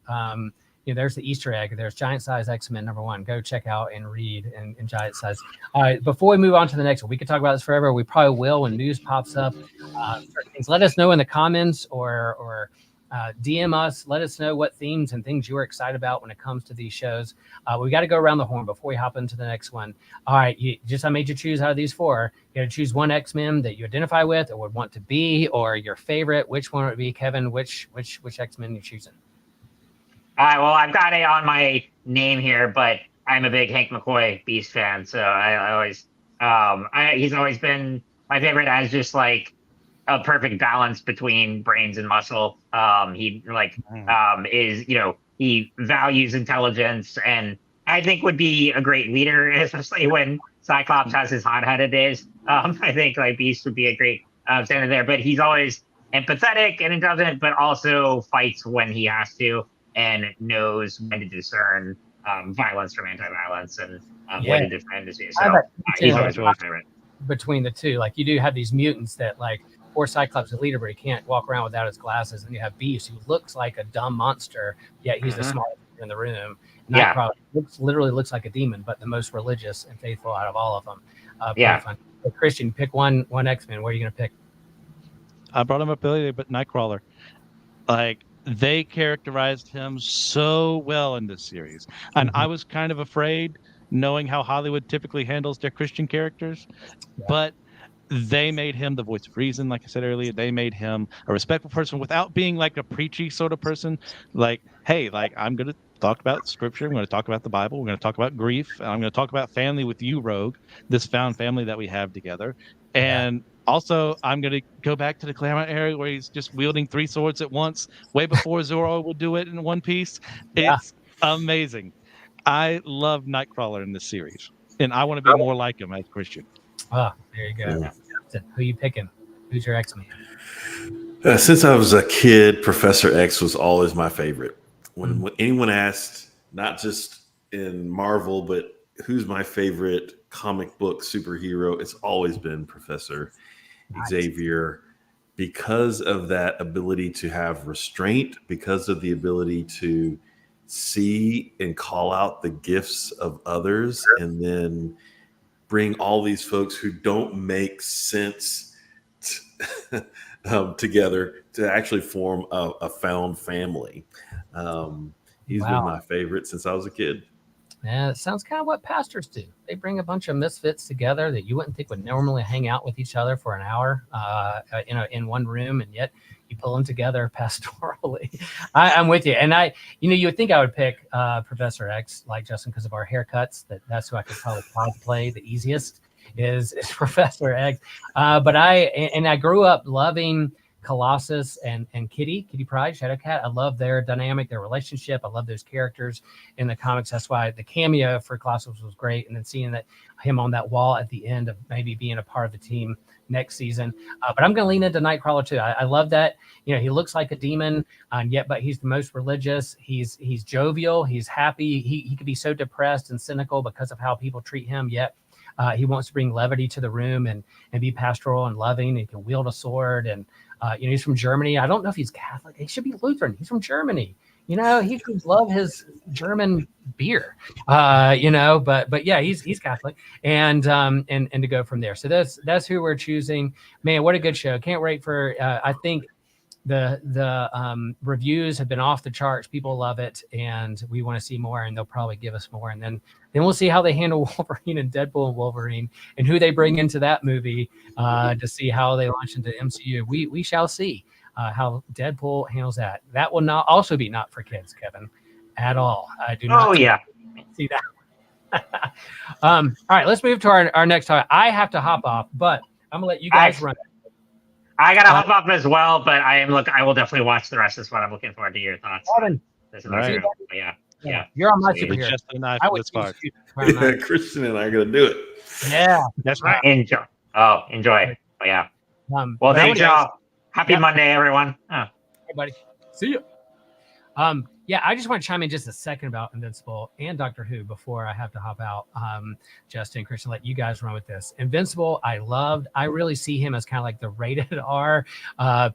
there's the Easter egg. There's giant-size X-Men #1. Go check out and read in giant size. All right, before we move on to the next one, we could talk about this forever. We probably will when news pops up. Things. Let us know in the comments or DM us. Let us know what themes and things you are excited about when it comes to these shows. We got to go around the horn before we hop into the next one. All right, I made you choose out of these four. You got to choose one X-Men that you identify with or would want to be, or your favorite. Which one would it be, Kevin? Which X-Men you choosing? All right, well, I've got it on my name here, but I'm a big Hank McCoy Beast fan, so I always he's always been my favorite as just a perfect balance between brains and muscle. He is he values intelligence, and I think would be a great leader, especially when Cyclops has his hot-headed days. I think Beast would be a great standard there, but he's always empathetic and intelligent, but also fights when he has to, and knows when to discern violence from anti-violence and when to defend his view. So he's always my favorite. Between the two, you do have these mutants that poor Cyclops is a leader, but he can't walk around without his glasses, and you have Beast, who looks like a dumb monster, yet he's the smartest in the room. Nightcrawler literally looks like a demon, but the most religious and faithful out of all of them. Fun. So Christian, pick one X-Men. What are you going to pick? I brought him up earlier, but Nightcrawler. They characterized him so well in this series. And I was kind of afraid, knowing how Hollywood typically handles their Christian characters. Yeah. But they made him the voice of reason, like I said earlier. They made him a respectful person without being a preachy sort of person. Hey, I'm going to talk about scripture. I'm going to talk about the Bible. We're going to talk about grief. And I'm going to talk about family with you, Rogue, this found family that we have together. And also, I'm going to go back to the Claremont area where he's just wielding 3 swords at once, way before Zoro would do it in one piece. It's amazing. I love Nightcrawler in this series, and I want to be more like him as Christian. Oh, there you go. Yeah. Who you picking? Who's your X-Men? Since I was a kid, Professor X was always my favorite. When anyone asked, not just in Marvel, but who's my favorite comic book superhero, it's always been Professor Xavier, because of that ability to have restraint, because of the ability to see and call out the gifts of others, and then bring all these folks who don't make sense together to actually form a found family. He's been Wow. my favorite since I was a kid. Yeah, it sounds kind of what pastors do. They bring a bunch of misfits together that you wouldn't think would normally hang out with each other for an hour, in one room, and yet you pull them together pastorally. I'm with you, and you would think I would pick Professor X like Justin because of our haircuts. That's who I could probably cosplay the easiest is Professor X. But I grew up loving Colossus and Kitty Pryde, Shadowcat. I love their dynamic, their relationship. I love those characters in the comics. That's why the cameo for Colossus was great. And then seeing that him on that wall at the end of maybe being a part of the team next season. But I'm going to lean into Nightcrawler too. I love that. He looks like a demon, but he's the most religious. He's jovial. He's happy. He could be so depressed and cynical because of how people treat him. Yet he wants to bring levity to the room and be pastoral and loving. He can wield a sword and. He's from Germany. I don't know if he's Catholic. He should be Lutheran. He's from Germany. He could love his German beer. But yeah, he's Catholic, and to go from there. So that's who we're choosing. Man, what a good show! Can't wait for. I think the reviews have been off the charts. People love it, and we want to see more. And they'll probably give us more. And then we'll see how they handle Wolverine and Deadpool and Wolverine, and who they bring into that movie to see how they launch into MCU. We shall see how Deadpool handles that. That will not also be not for kids, Kevin, at all. I do not. Oh yeah, see that. All right, let's move to our next topic. I have to hop off, but I'm gonna let you guys run. I gotta hop up as well, but I will definitely watch the rest of this one. I'm looking forward to your thoughts. This is right. Yeah. You're on my Sweet. superhero. Just a knife I for would the spark. Yeah, Christian and I are gonna do it. Yeah, That's right. Enjoy. Oh, yeah. Well, but thank y'all. Happy Monday, everyone. Hey, buddy. See you. Yeah, I just want to chime in just a second about Invincible and Doctor Who before I have to hop out. Justin, Christian, let you guys run with this. Invincible, I loved. I really see him as kind of like the rated R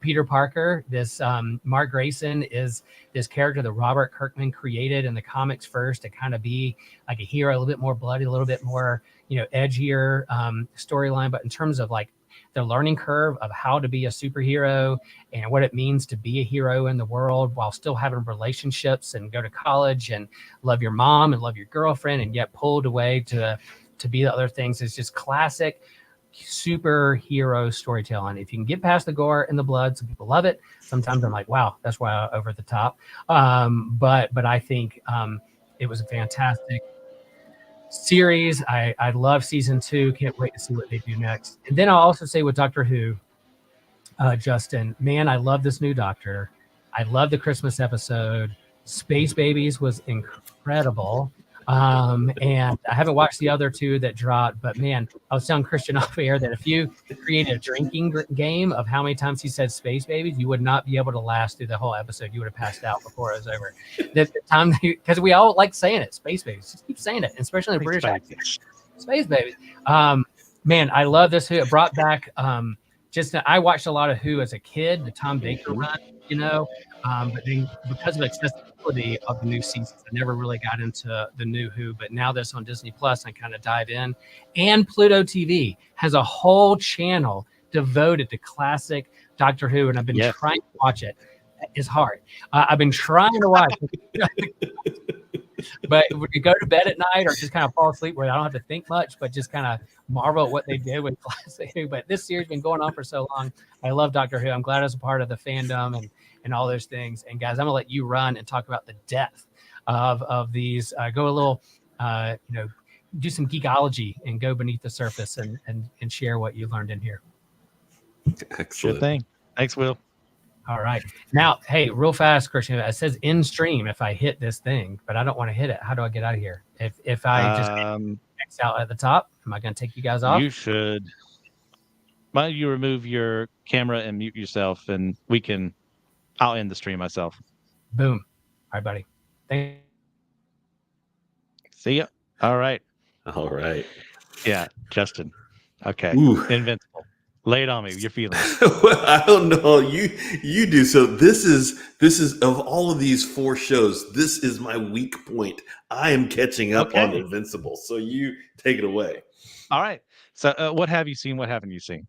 Peter Parker. This Mark Grayson is this character that Robert Kirkman created in the comics first to kind of be like a hero, a little bit more bloody, a little bit more, edgier storyline. But in terms of like the learning curve of how to be a superhero and what it means to be a hero in the world while still having relationships and go to college and love your mom and love your girlfriend and yet pulled away to be the other things is just classic superhero storytelling. If you can get past the gore and the blood, some people love it. Sometimes I'm like, wow, that's why over the top. But I think it was a fantastic series. I love season 2. Can't wait to see what they do next. And then I'll also say with Doctor Who, Justin, man, I love this new Doctor. I love the Christmas episode. Space Babies was incredible. And I haven't watched the other 2 that dropped, but man, I was telling Christian off air that if you created a drinking game of how many times he said Space Babies, you would not be able to last through the whole episode. You would have passed out before it was over. The time, because we all like saying it, Space Babies, just keep saying it, especially in the British accent. Space Babies. Man, I love this Who. It brought back I watched a lot of Who as a kid, the Tom Baker run, but then because of accessibility of the new seasons, I never really got into the new Who, but now that's on Disney Plus, I kind of dive in. And Pluto TV has a whole channel devoted to classic Doctor Who, and I've been trying to watch it. It's hard. I've been trying to watch it. But would you go to bed at night or just kind of fall asleep where I don't have to think much, but just kind of marvel at what they did with classic Who? But this series has been going on for so long. I love Doctor Who. I'm glad I was a part of the fandom and all those things. And guys, I'm gonna let you run and talk about the depth of these. Go a little, do some geekology and go beneath the surface and share what you learned in here. Excellent. Sure thing. Thanks, Will. All right. Now, hey, real fast, Christian. It says in stream if I hit this thing, but I don't want to hit it. How do I get out of here? If I just X out at the top, am I going to take you guys off? You should. Why don't you remove your camera and mute yourself, and I'll end the stream myself. Boom. All right, buddy. Thank. See ya. All right. All right. Yeah, Justin. Okay. Ooh. Invincible. Lay it on me. Your feelings. Well, I don't know. You do. So this is of all of these 4 shows, this is my weak point. I am catching up on Invincible. So you take it away. All right. So what have you seen? What haven't you seen?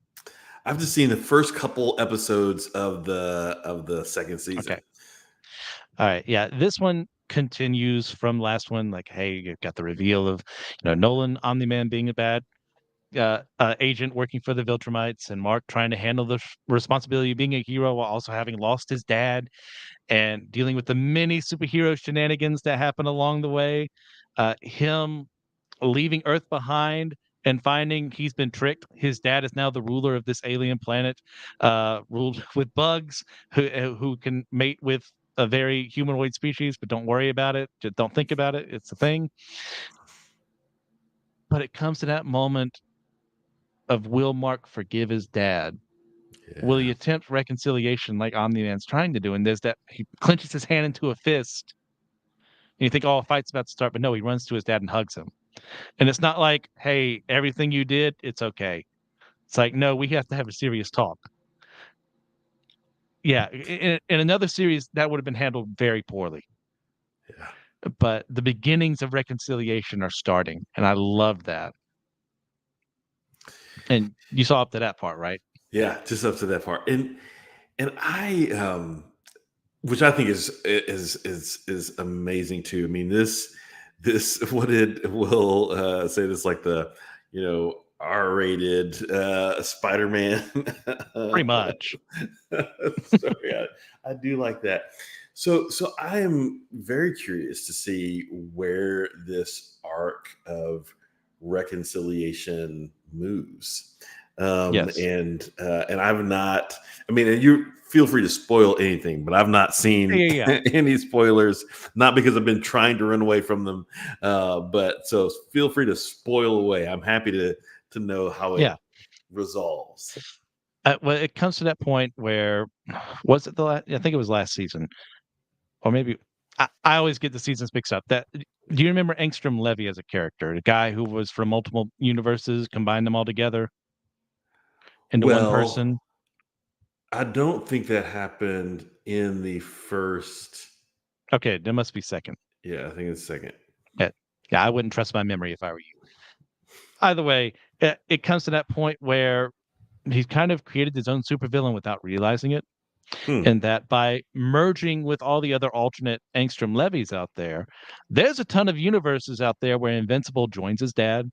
I've just seen the first couple episodes of the second season. Okay. All right. Yeah. This one continues from last one. Like, hey, you've got the reveal of, Nolan Omni Man being a bad agent working for the Viltrumites, and Mark trying to handle the responsibility of being a hero while also having lost his dad and dealing with the many superhero shenanigans that happen along the way. Him leaving Earth behind and finding he's been tricked. His dad is now the ruler of this alien planet, ruled with bugs who can mate with a very humanoid species, but don't worry about it. Just don't think about it. It's a thing. But it comes to that moment of, will Mark forgive his dad? Will he Yeah. attempt reconciliation like Omni-Man's trying to do? And there's that he clenches his hand into a fist. And you think, oh, a fight's about to start, but no, he runs to his dad and hugs him. And it's not like, hey, everything you did, it's okay. It's like, no, we have to have a serious talk. Yeah, in another series, that would have been handled very poorly. Yeah. But the beginnings of reconciliation are starting, and I love that. And you saw up to that part, right? Yeah, just up to that part. And I which I think is amazing too. I mean, this what did Will say this like the R-rated Spider-Man Pretty much. story. I do like that. So I am very curious to see where this arc of reconciliation moves. Yes. And I've not. I mean, and you feel free to spoil anything, but I've not seen Yeah. any spoilers. Not because I've been trying to run away from them, but so feel free to spoil away. I'm happy to know how it Yeah. resolves. Well, it comes to that point where, was it the last? I think it was last season, or maybe I always get the seasons mixed up. Do you remember Angstrom Levy as a character, the guy who was from multiple universes, combined them all together into one Well, person? I don't think that happened in the first. Okay, there must be second. Yeah, I think it's second. Yeah, yeah, I wouldn't trust my memory if I were you. Either way, it comes to that point where he's kind of created his own supervillain without realizing it. Hmm. And that by merging with all the other alternate Angstrom levies out there, there's a ton of universes out there where Invincible joins his dad,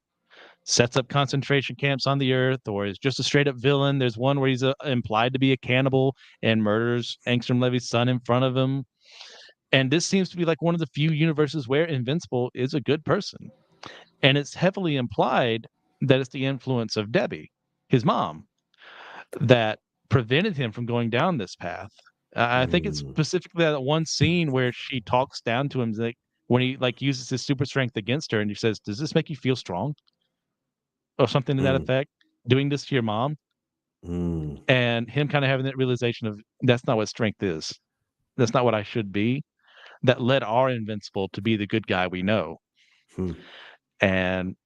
sets up concentration camps on the Earth, or is just a straight up villain. There's one where he's implied to be a cannibal and murders Angstrom Levy's son in front of him. And this seems to be like one of the few universes where Invincible is a good person. And it's heavily implied that it's the influence of Debbie, his mom, that prevented him from going down this path. I think it's Hmm. specifically that one scene where she talks down to him, like when he like uses his super strength against her, and he says, "Does this make you feel strong?" or something to that Hmm. effect. Doing this to your mom, Hmm. and him kind of having that realization of that's not what strength is. That's not what I should be. That led our Invincible to be the good guy we know, Hmm. and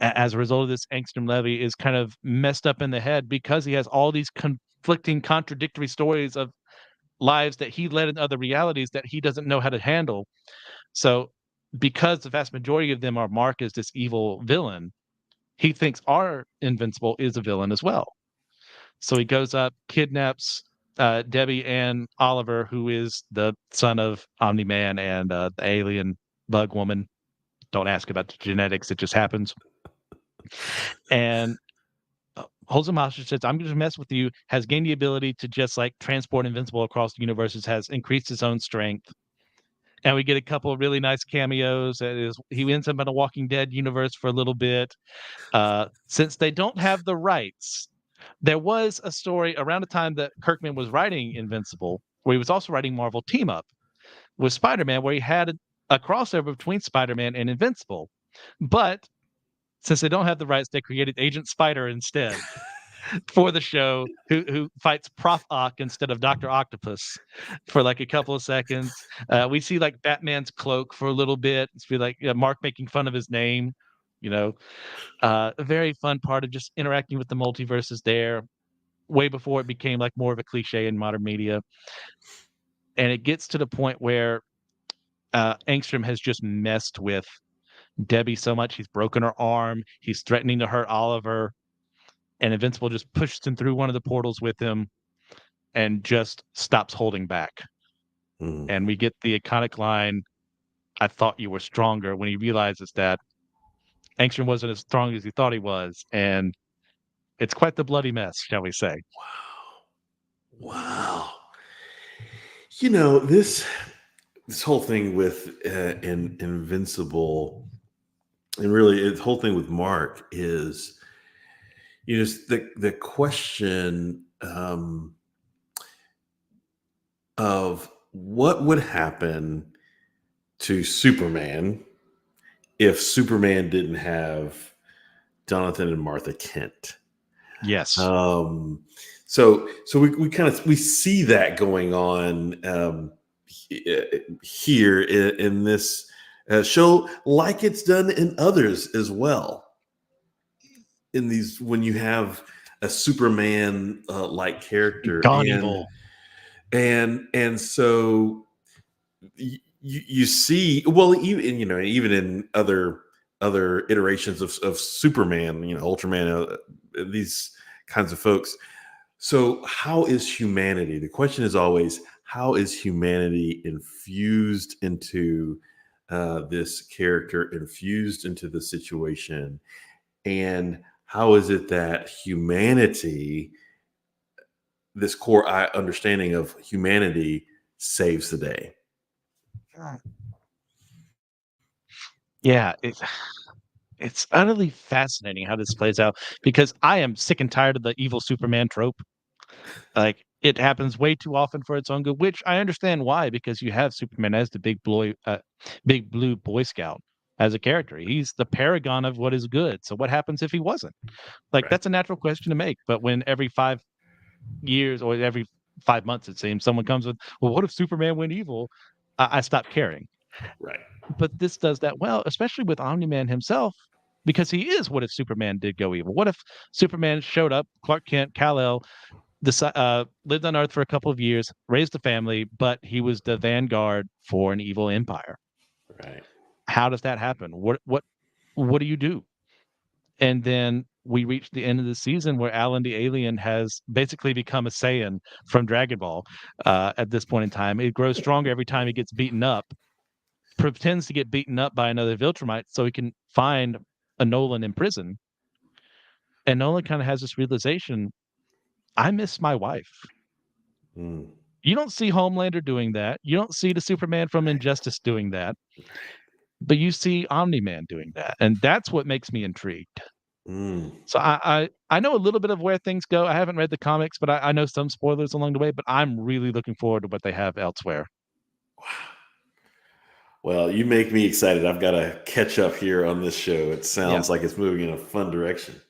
as a result of this, Angstrom Levy is kind of messed up in the head because he has all these conflicting, contradictory stories of lives that he led in other realities that he doesn't know how to handle. So, because the vast majority of them are Mark as this evil villain, he thinks our Invincible is a villain as well. So he goes up, kidnaps Debbie and Oliver, who is the son of Omni Man and the alien bug woman. Don't ask about the genetics; it just happens. And holds him hostage, says, "I'm going to mess with you." Has gained the ability to just like transport Invincible across the universes. Has increased his own strength, and we get a couple of really nice cameos. That is, he ends up in a Walking Dead universe for a little bit. Since they don't have the rights, there was a story around the time that Kirkman was writing Invincible, where he was also writing Marvel Team Up with Spider-Man, where he had a crossover between Spider-Man and Invincible. But since they don't have the rights, they created Agent Spider instead for the show, who fights Prof Ock instead of Doctor Octopus for like a couple of seconds. We see like Batman's cloak for a little bit. It's be like Mark making fun of his name. You know, a very fun part of just interacting with the multiverses there. Way before it became like more of a cliche in modern media, and it gets to the point where Angstrom has just messed with Debbie so much he's broken her arm. He's threatening to hurt Oliver, and Invincible just pushes him through one of the portals with him and just stops holding back. Mm. And we get the iconic line, "I thought you were stronger," when he realizes that Angstrom wasn't as strong as he thought he was, and it's quite the bloody mess, shall we say. Wow. You know, this whole thing with Invincible, and really the whole thing with Mark is, you know, the question of what would happen to Superman if Superman didn't have Jonathan and Martha Kent. Yes. So we kind of we see that going on here in this show, like it's done in others as well. In these, when you have a Superman like character, Gone evil. and so you see, well, even, you know, even in other iterations of Superman, you know, Ultraman, these kinds of folks. So how is humanity? The question is always, how is humanity infused into this character, infused into the situation, and how is it that humanity, this core understanding of humanity, saves the day? Yeah, it's utterly fascinating how this plays out because I am sick and tired of the evil Superman trope. Like, it happens way too often for its own good, which I understand why, because you have Superman as the big blue Boy Scout as a character. He's the paragon of what is good. So what happens if he wasn't? Like, Right. that's a natural question to make. But when every 5 years or every 5 months, it seems, someone comes with, well, what if Superman went evil? I stop caring. Right. But this does that well, especially with Omni-Man himself, because he is what if Superman did go evil? What if Superman showed up, Clark Kent, Kal-El, lived on Earth for a couple of years, raised a family, but he was the vanguard for an evil empire? Right. How does that happen? What do you do? And then we reach the end of the season where Alan the Alien has basically become a Saiyan from Dragon Ball. At this point in time, it grows stronger every time he gets beaten up, pretends to get beaten up by another Viltrumite so he can find a Nolan in prison. And Nolan kind of has this realization, I miss my wife. Mm. You don't see Homelander doing that. You don't see the Superman from Injustice doing that, but you see Omni-Man doing that, and that's what makes me intrigued. Mm. So I know a little bit of where things go. I haven't read the comics, but I know some spoilers along the way, but I'm really looking forward to what they have elsewhere. Well, you make me excited. I've got to catch up here on this show. It Yeah. sounds like it's moving in a fun direction.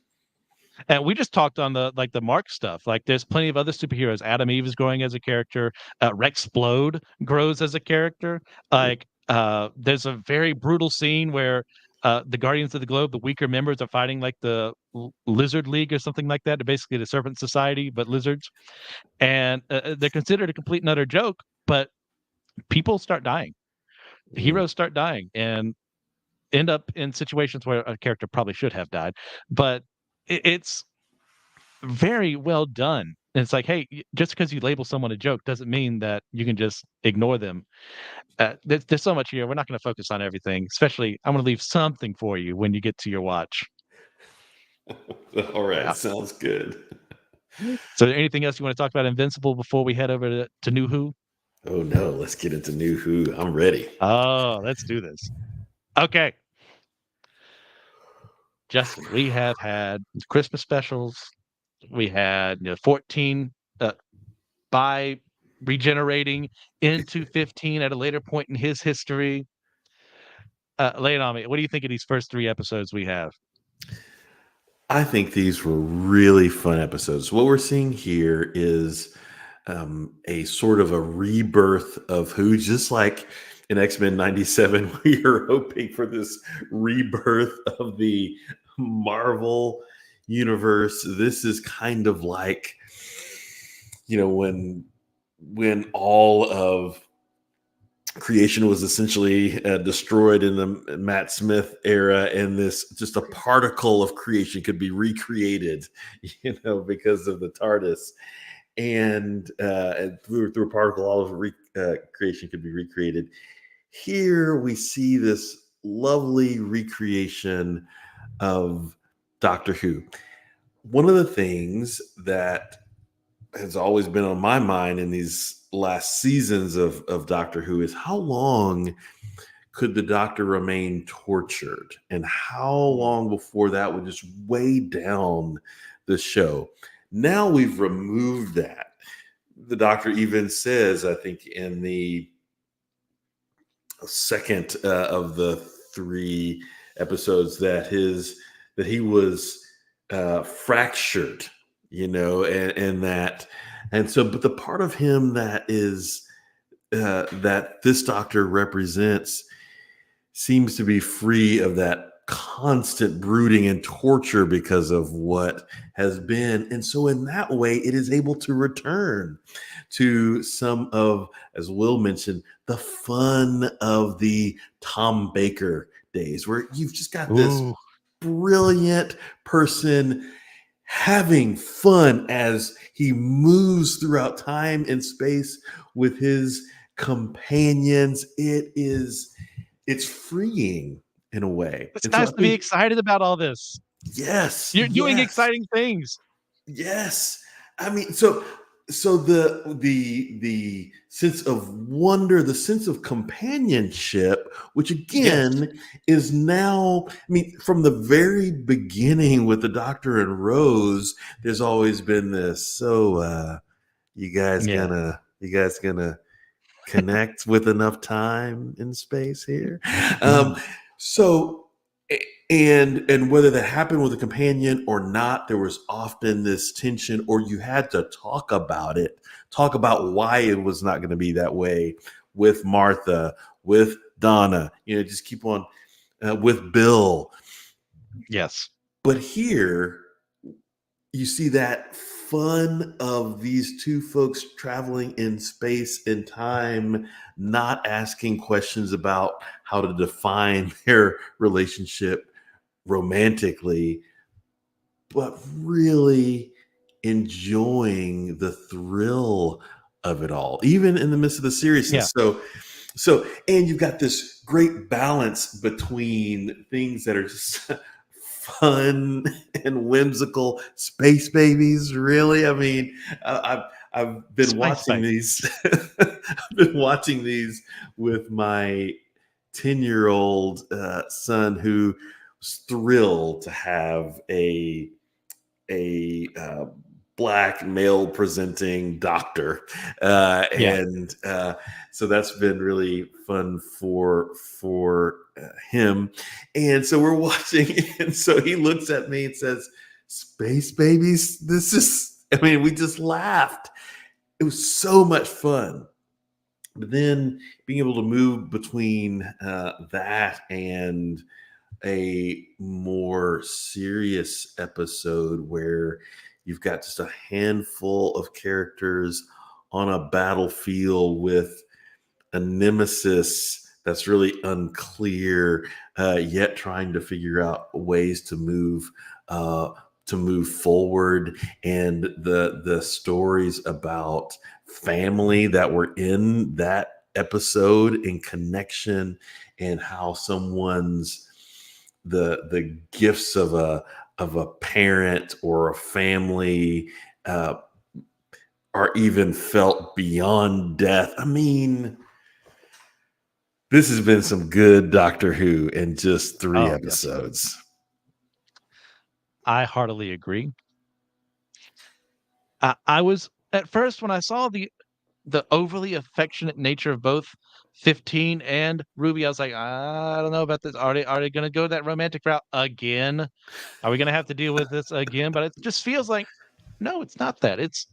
And we just talked on the Mark stuff. Like, there's plenty of other superheroes. Adam Eve is growing as a character. Rexplode grows as a character. Like, there's a very brutal scene where the Guardians of the Globe, the weaker members, are fighting like the Lizard League or something like that. They're basically the Serpent Society, but lizards. And they're considered a complete and utter joke, but people start dying. Mm. Heroes start dying and end up in situations where a character probably should have died. But it's very well done. And it's like, hey, just because you label someone a joke doesn't mean that you can just ignore them. There's so much here. We're not going to focus on everything. Especially, I'm going to leave something for you when you get to your watch. All right, Yeah. sounds good. So, anything else you want to talk about Invincible before we head over to New Who? Oh no, let's get into New Who. I'm ready. Oh, let's do this. Okay, Justin, we have had Christmas specials. We had 14 by regenerating into 15 at a later point in his history. Lay it on me. What do you think of these first 3 episodes we have? I think these were really fun episodes. What we're seeing here is a sort of a rebirth of Who, just like in X-Men 97, we are hoping for this rebirth of the Marvel universe. This is kind of like, you know, when all of creation was essentially destroyed in the Matt Smith era, and this just a particle of creation could be recreated, because of the TARDIS, and through a particle, all of creation could be recreated. Here we see this lovely recreation of Doctor Who. One of the things that has always been on my mind in these last seasons of Doctor Who is how long could the Doctor remain tortured, and how long before that would just weigh down the show. Now we've removed that. The Doctor even says, I think, in the second of the 3 episodes, that he was fractured, and that, and so, but the part of him that is that this Doctor represents seems to be free of that constant brooding and torture because of what has been. And so in that way, it is able to return to some of, as Will mentioned, the fun of the Tom Baker days, where you've just got this Ooh, brilliant person having fun as he moves throughout time and space with his companions. It's freeing in a way. it's And so nice I to be think, excited about all this. yes, You're doing yes, exciting things. yes. I mean, so the sense of wonder, the sense of companionship, which Yes. again is now, I mean, from the very beginning with the Doctor and Rose, there's always been this. So Yeah. you guys gonna connect with enough time in space here? Mhm. So and whether that happened with a companion or not, there was often this tension, or you had to talk about it, talk about why it was not going to be that way with Martha, with Donna, just keep on with Bill. Yes. But here you see that fun of these two folks traveling in space and time, not asking questions about how to define their relationship romantically, but really enjoying the thrill of it all, even in the midst of the Yeah. seriousness. So, and you've got this great balance between things that are just fun and whimsical. Space babies, really? I mean, I've been Spice watching Babies. these. I've been watching these with my 10-year-old son, who was thrilled to have a black male presenting doctor, Yeah. and so that's been really fun for him. And so we're watching, and so he looks at me and says, "Space babies, this is." I mean, we just laughed. It was so much fun. But then being able to move between that and a more serious episode where you've got just a handful of characters on a battlefield with a nemesis that's really unclear, yet trying to figure out ways uh, to move forward, and the stories about family that were in that episode in connection, and how someone's the gifts of a parent or a family uh, are even felt beyond death. I mean, this has been some good Doctor Who in just 3 Oh, yes. episodes. I heartily agree. I was at first when I saw the overly affectionate nature of both 15 and Ruby, I was like, I don't know about this. Are they gonna go that romantic route again? Are we gonna have to deal with this again? But it just feels like no, it's not that. It's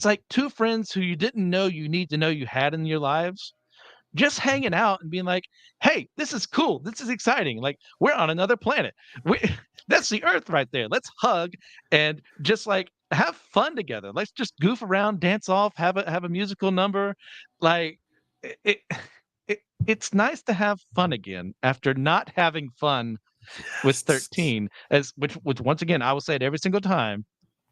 like two friends who you didn't know you need to know you had in your lives, just hanging out and being like, "Hey, this is cool. This is exciting. Like we're on another planet. We that's the Earth right there. Let's hug and just like have fun together. Let's just goof around, dance off, have a musical number. Like it, it's nice to have fun again after not having fun with Yes. 13, as which once again I will say it every single time.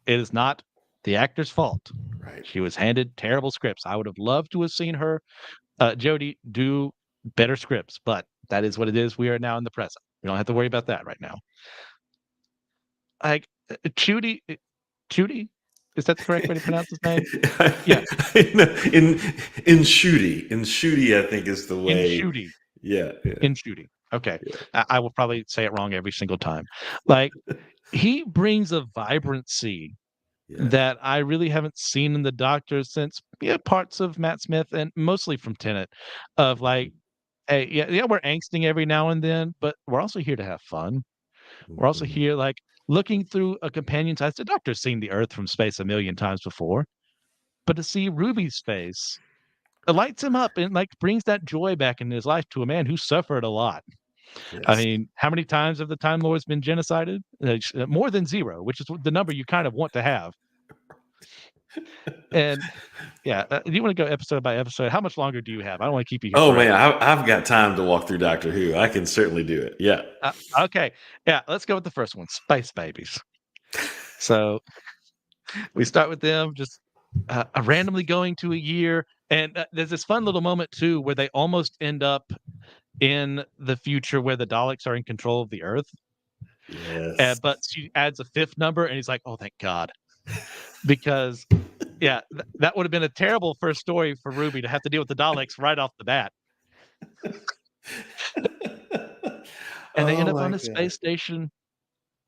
It is not the actor's fault. Right. She was handed terrible scripts. I would have loved to have seen her, Jodie, do better scripts, but that is what it is. We are now in the present. We don't have to worry about that right now. Like Chudy, Chudy, is that the correct way to pronounce his name? Yeah, in in shooty, I think is the in way. Chudy, Yeah, yeah, in Chudy. Okay, yeah, I will probably say it wrong every single time. Like he brings a vibrancy yes. that I really haven't seen in the Doctor since, yeah, parts of Matt Smith and mostly from Tenet, of like, hey, yeah, we're angsting every now and then, but we're also here to have fun. We're also Mhm. here, like, looking through a companion's eyes. The Doctor's seen the Earth from space a million times before, but to see Ruby's face, it lights him up and, like, brings that joy back in his life to a man who suffered a lot. I Yes. mean, how many times have the Time Lords been genocided? More than 0, which is the number you kind of want to have. And yeah, do you want to go episode by episode? How much longer do you have? I don't want to keep you here Oh man, forever. I've got time to walk through Doctor Who. I can certainly do it. Yeah. Okay, yeah, let's go with the first one, Space Babies. So we start with them just randomly going to a year, and there's this fun little moment too where they almost end up in the future where the Daleks are in control of the Earth. Yes. But she adds a fifth number, and he's like, "Oh, thank God," because yeah, that would have been a terrible first story for Ruby to have to deal with the Daleks right off the bat. And they end Oh up my on a god. space station,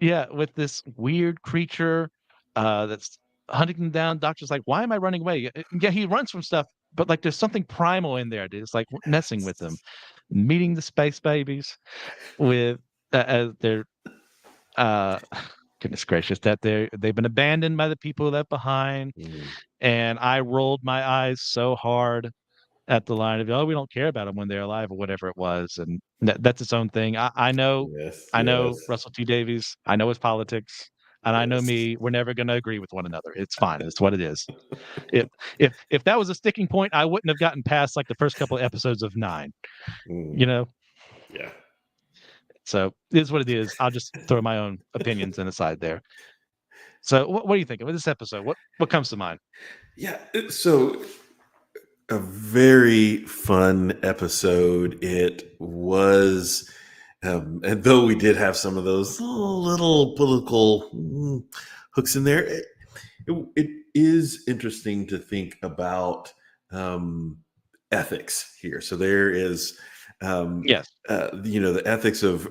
yeah, with this weird creature that's hunting them down. Doctor's like, "Why am I running away?" Yeah, he runs from stuff, but like there's something primal in there. It's like messing with them. Meeting the space babies with their uh, goodness gracious, that they've been abandoned by the people left behind. Mm, And I rolled my eyes so hard at the line of, "Oh, we don't care about them when they're alive," or whatever it was, and that's its own thing. yes, I yes, know Russell T Davies. I know his politics, and I know yes. me. We're never going to agree with one another. It's fine. It's what it is. If that was a sticking point, I wouldn't have gotten past like the first couple of episodes of 9. Mm, You know, yeah. so it is what it is. I'll just throw my own opinions in aside there. So, what do you think of this episode? What comes to mind? Yeah. So a very fun episode. It was, and though we did have some of those little political hooks in there, it is interesting to think about ethics here. So there is, um, Yes, the ethics of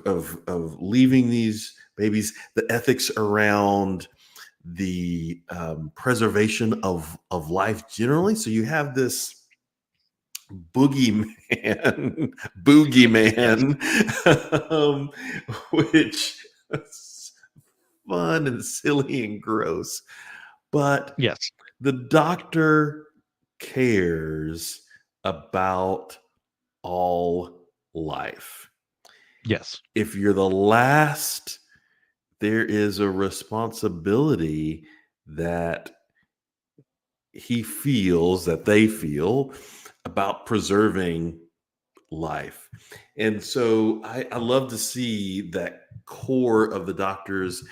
leaving these babies, the ethics around the preservation of life generally. So you have this boogeyman, yes, boogeyman, um, which is fun and silly and gross. But yes, the doctor cares about all life. yes, If you're the last, there is a responsibility that he feels, that they feel about preserving life. And so I love to see that core of the doctor's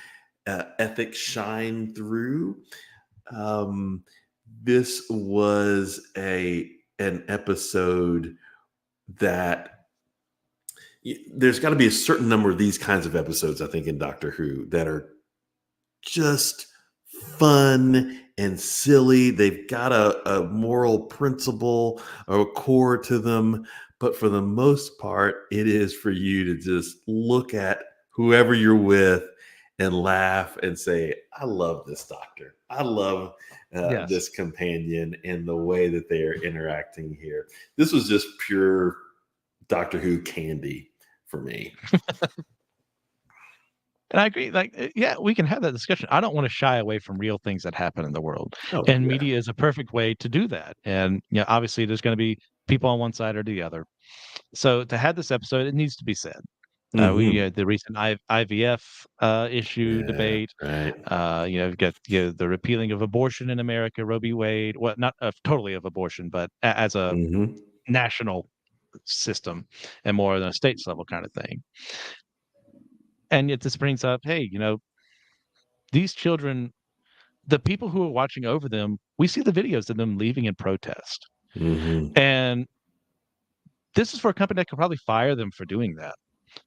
ethics shine through. Um, this was an episode that there's got to be a certain number of these kinds of episodes, I think, in Doctor Who that are just fun and silly. They've got a moral principle or a core to them. But for the most part, it is for you to just look at whoever you're with and laugh and say, I love this doctor. I love yes. this companion and the way that they are interacting here. This was just pure Doctor Who candy for me. And I agree. Like, yeah, we can have that discussion. I don't want to shy away from real things that happen in the world, Oh, and yeah. media is a perfect way to do that. And obviously, there's going to be people on one side or the other. So to have this episode, it needs to be said. We Hmm. the recent IVF issue Yeah, debate. right. You've got the repealing of abortion in America, Roe v. Wade. Well, not totally of abortion, but as a Hmm. national system and more on a states level kind of thing. And yet this brings up, hey, these children, the people who are watching over them, we see the videos of them leaving in protest. Mm-hmm. And this is for a company that could probably fire them for doing that.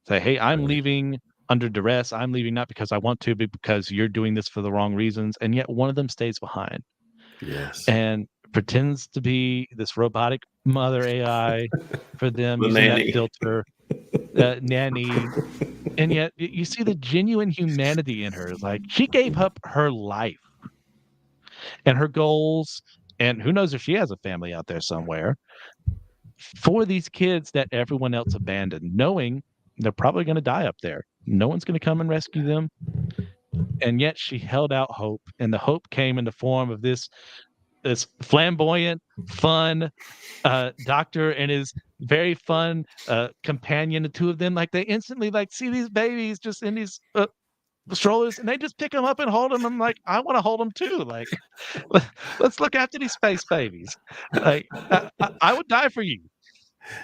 Say, hey, I'm leaving under duress. I'm leaving not because I want to, but because you're doing this for the wrong reasons. And yet one of them stays behind Yes. and pretends to be this robotic mother AI for them The using that nanny. filter, nanny. And yet you see the genuine humanity in her. It's like she gave up her life and her goals. And who knows if she has a family out there somewhere for these kids that everyone else abandoned, knowing they're probably going to die up there. No one's going to come and rescue them. And yet she held out hope. And the hope came in the form of this flamboyant, fun doctor and his very fun companion, the two of them, like they instantly like see these babies just in these strollers and they just pick them up and hold them. I'm like, I want to hold them too. Like, let's look after these space babies. Like, I would die for you.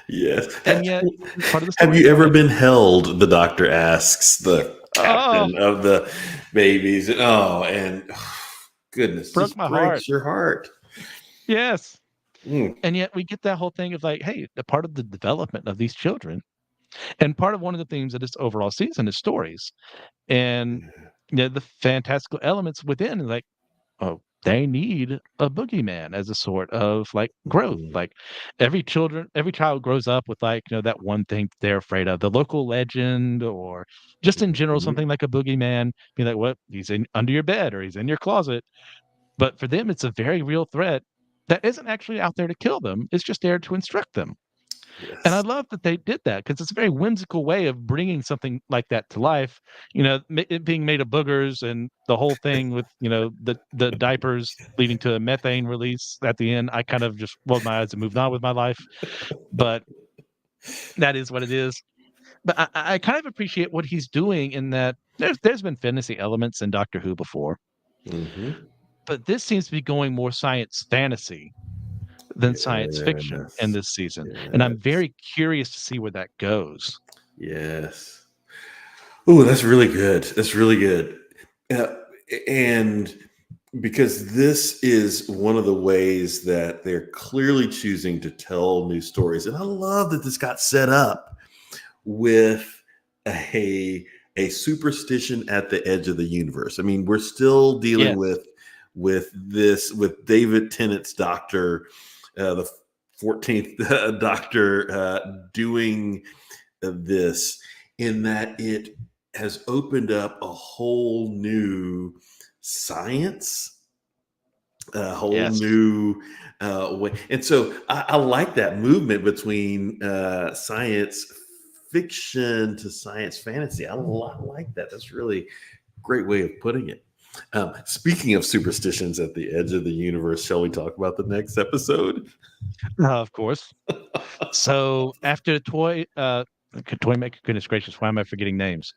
Yes. And yet, part of the Have story you is ever like, been held? The doctor asks the oh, captain of the babies. And goodness, broke just my heart. breaks your heart. Yes. Mm. And yet we get that whole thing of like, hey, the part of the development of these children. And part of one of the themes of this overall season is stories. And the fantastical elements within, like, oh, they need a boogeyman as a sort of like growth. Mhm. Like every child grows up with like, that one thing they're afraid of, the local legend, or just in general, Mhm. something like a boogeyman, be like, what, he's in under your bed or he's in your closet. But for them, it's a very real threat that isn't actually out there to kill them. It's just there to instruct them. And I Yes. love that they did that because it's a very whimsical way of bringing something like that to life. It being made of boogers and the whole thing with the diapers leading to a methane release at the end. I kind of just rolled my eyes and moved on with my life, but that is what it is. But I kind of appreciate what he's doing in that there's been fantasy elements in Doctor Who before, Mm-hmm. but this seems to be going more science fantasy than science fiction in Yes. this season, and I'm Yes. very curious to see where that goes. Yes. Oh, that's really good. That's really good. Uh, and because this is one of the ways that they're clearly choosing to tell new stories. And I love that this got set up with a superstition at the edge of the universe. I mean, we're still dealing Yes. with David Tennant's Doctor, the 14th Doctor, doing this, in that it has opened up a whole new science, a whole Yes. new way. And so I like that movement between science fiction to science fantasy. I like that. That's really a great way of putting it. Speaking of superstitions at the edge of the universe, shall we talk about the next episode? Of course. So after toy maker, goodness gracious, why am I forgetting names?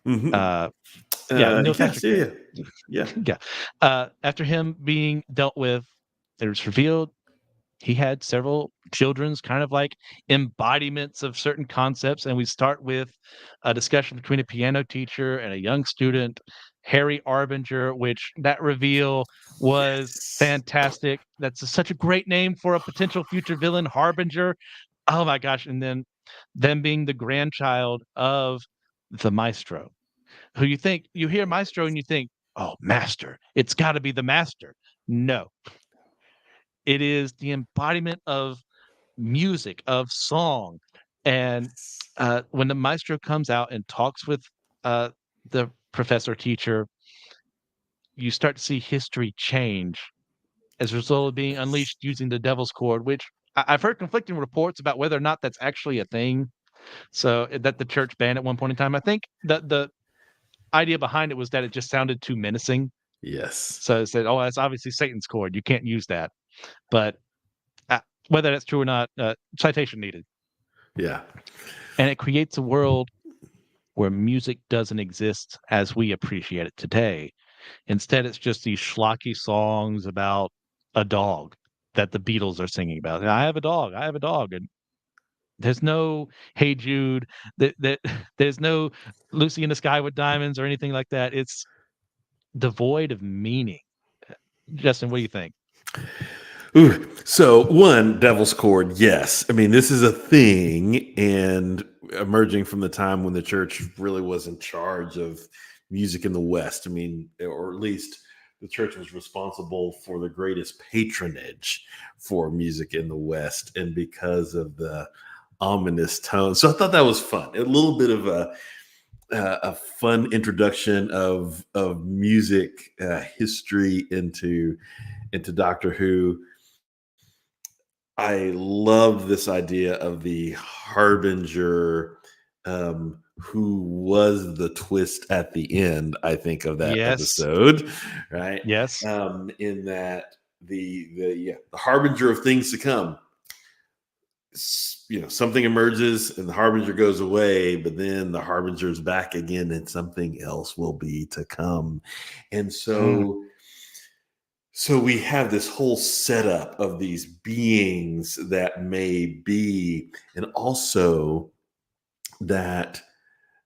Mm-hmm. Uh, yeah, Neil Yes, Patrick Harris. yeah, yeah. Yeah. After him being dealt with, it was revealed he had several children's kind of like embodiments of certain concepts. And we start with a discussion between a piano teacher and a young student, Harry Arbinger, which that reveal was Yes. fantastic. That's such a great name for a potential future villain, Harbinger. Oh my gosh. And then them being the grandchild of the maestro, who you hear maestro and you think, oh, master, it's got to be the master. No, it is the embodiment of music, of song. And when the maestro comes out and talks with uh, the professor teacher, you start to see history change as a result of being unleashed using the devil's cord, which I've heard conflicting reports about whether or not that's actually a thing. So that the church banned at one point in time. I think that the idea behind it was that it just sounded too menacing. Yes. So it said, oh, that's obviously Satan's cord. You can't use that. But uh, whether that's true or not, citation needed. Yeah. And it creates a world where music doesn't exist as we appreciate it today. Instead, it's just these schlocky songs about a dog that the Beatles are singing about. I have a dog. I have a dog. And There's no Hey Jude. That there's no Lucy in the Sky with Diamonds or anything like that. It's devoid of meaning. Justin, what do you think? Ooh, so one, Devil's Chord, yes. I mean, this is a thing, and emerging from the time when the church really was in charge of music in the West. I mean, or at least the church was responsible for the greatest patronage for music in the West, and because of the ominous tone. So I thought that was fun. A little bit of a fun introduction of music history into Doctor Who. I love this idea of the harbinger, who was the twist at the end, I think, of that Yes. episode, right? Yes. In that the harbinger of things to come. Something emerges and the harbinger goes away, but then the harbinger's back again and something else will be to come. And so we have this whole setup of these beings that may be, and also that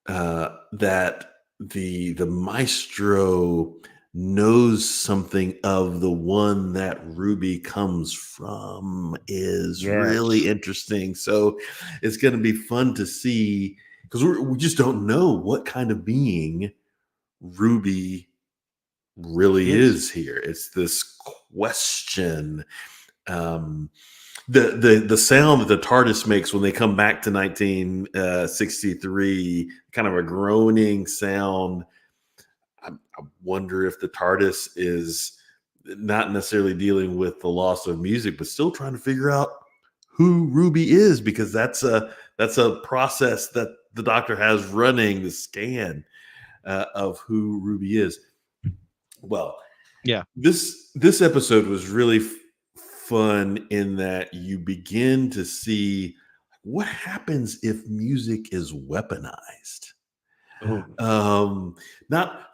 that the maestro knows something of the one that Ruby comes from is really Yes. interesting. So it's going to be fun to see, because we just don't know what kind of being Ruby really Yes. is here. It's this question. The sound that the TARDIS makes when they come back to 1963, kind of a groaning sound. I wonder if the TARDIS is not necessarily dealing with the loss of music, but still trying to figure out who Ruby is, because that's a process that the Doctor has running, the scan of who Ruby is. Well, Yeah. this episode was really fun in that you begin to see what happens if music is weaponized. Ooh. Not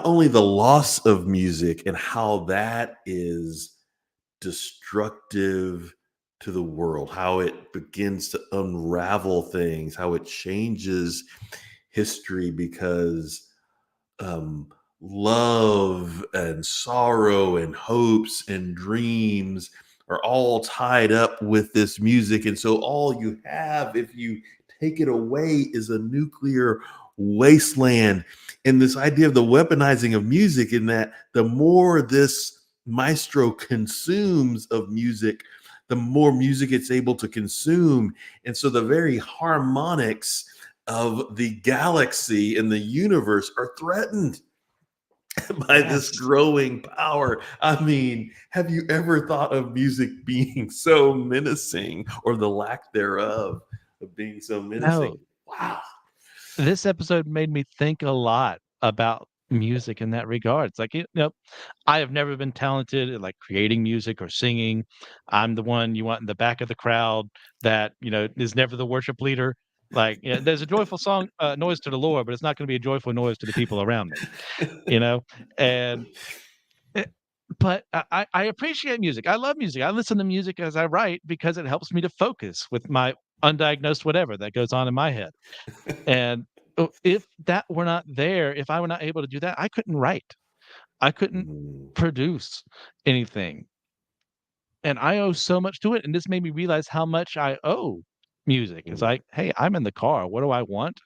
only the loss of music and how that is destructive to the world, how it begins to unravel things, how it changes history, because love and sorrow and hopes and dreams are all tied up with this music. And so all you have, if you take it away, is a nuclear wasteland. And this idea of the weaponizing of music, in that the more this maestro consumes of music, the more music it's able to consume. And so the very harmonics of the galaxy and the universe are threatened by this Yes. growing power. I mean, have you ever thought of music being so menacing, or the lack thereof of being so menacing? No. Wow. This episode made me think a lot about music in that regard. It's like, I have never been talented at like creating music or singing. I'm the one you want in the back of the crowd that, is never the worship leader. Like, there's a joyful song, noise to the Lord, but it's not going to be a joyful noise to the people around me, you know? And, eh, but I appreciate music. I love music. I listen to music as I write because it helps me to focus with my undiagnosed whatever that goes on in my head. And if that were not there, if I were not able to do that, I couldn't write. I couldn't Mm, produce anything. And I owe so much to it. And this made me realize how much I owe music. It's mm, like, hey, I'm in the car. What do I want?